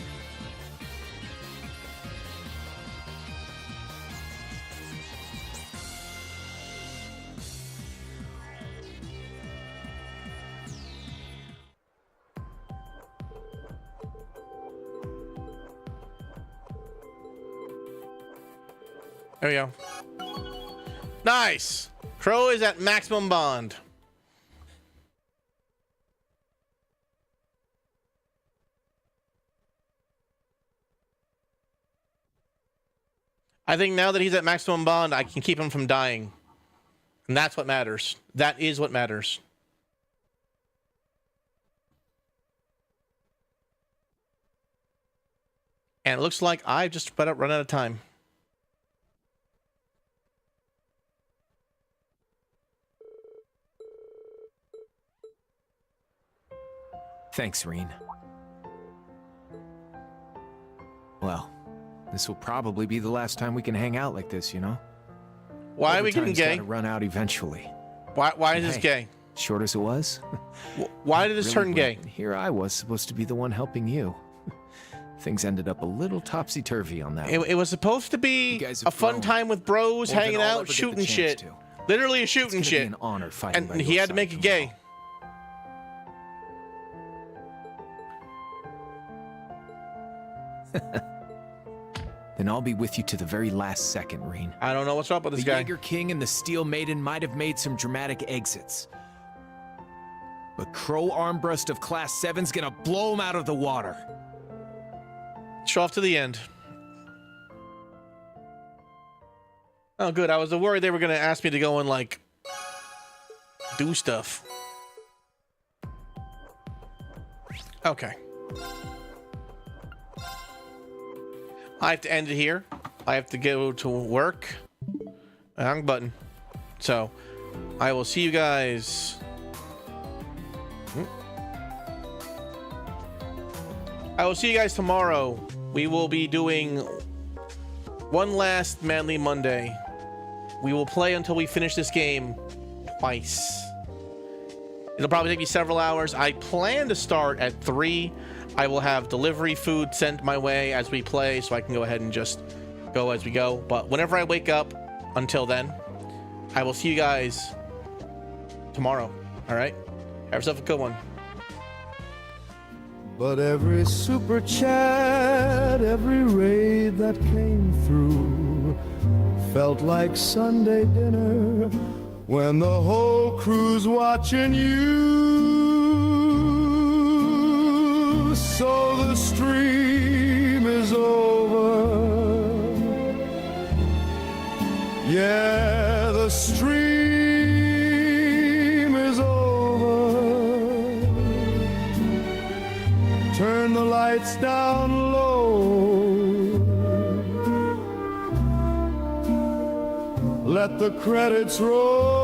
There we go. Nice. Crow is at maximum bond. I think now that he's at maximum bond, I can keep him from dying. And that's what matters. That is what matters. And it looks like I've just about run out of time. Thanks, Reen. Well, this will probably be the last time we can hang out like this, you know? Why are we getting gay? Gotta run out eventually. Why is this gay? Short as it was. Why did this turn gay? Here I was supposed to be the one helping you. Things ended up a little topsy-turvy on that. It was supposed to be a fun time with bros, hanging out, shooting shit. Literally shooting shit. An honor fighting and he had to make it gay. Then I'll be with you to the very last second, Reen. I don't know what's up with this guy. The Jaeger King and the Steel Maiden might have made some dramatic exits. But Crow Armbrust of Class 7's gonna blow him out of the water. Show off to the end. Oh, good. I was worried they were gonna ask me to go and, like, do stuff. Okay. I have to end it here. I have to go to work. Wrong button. So, I will see you guys. I will see you guys tomorrow. We will be doing one last Manly Monday. We will play until we finish this game twice. It'll probably take me several hours. I plan to start at 3. I will have delivery food sent my way as we play, so I can go ahead and just go as we go. But whenever I wake up, until then, I will see you guys tomorrow. All right? Have yourself a good one. But every super chat, every raid that came through felt like Sunday dinner when the whole crew's watching you. So the stream is over. Yeah, the stream is over. Turn the lights down low. Let the credits roll.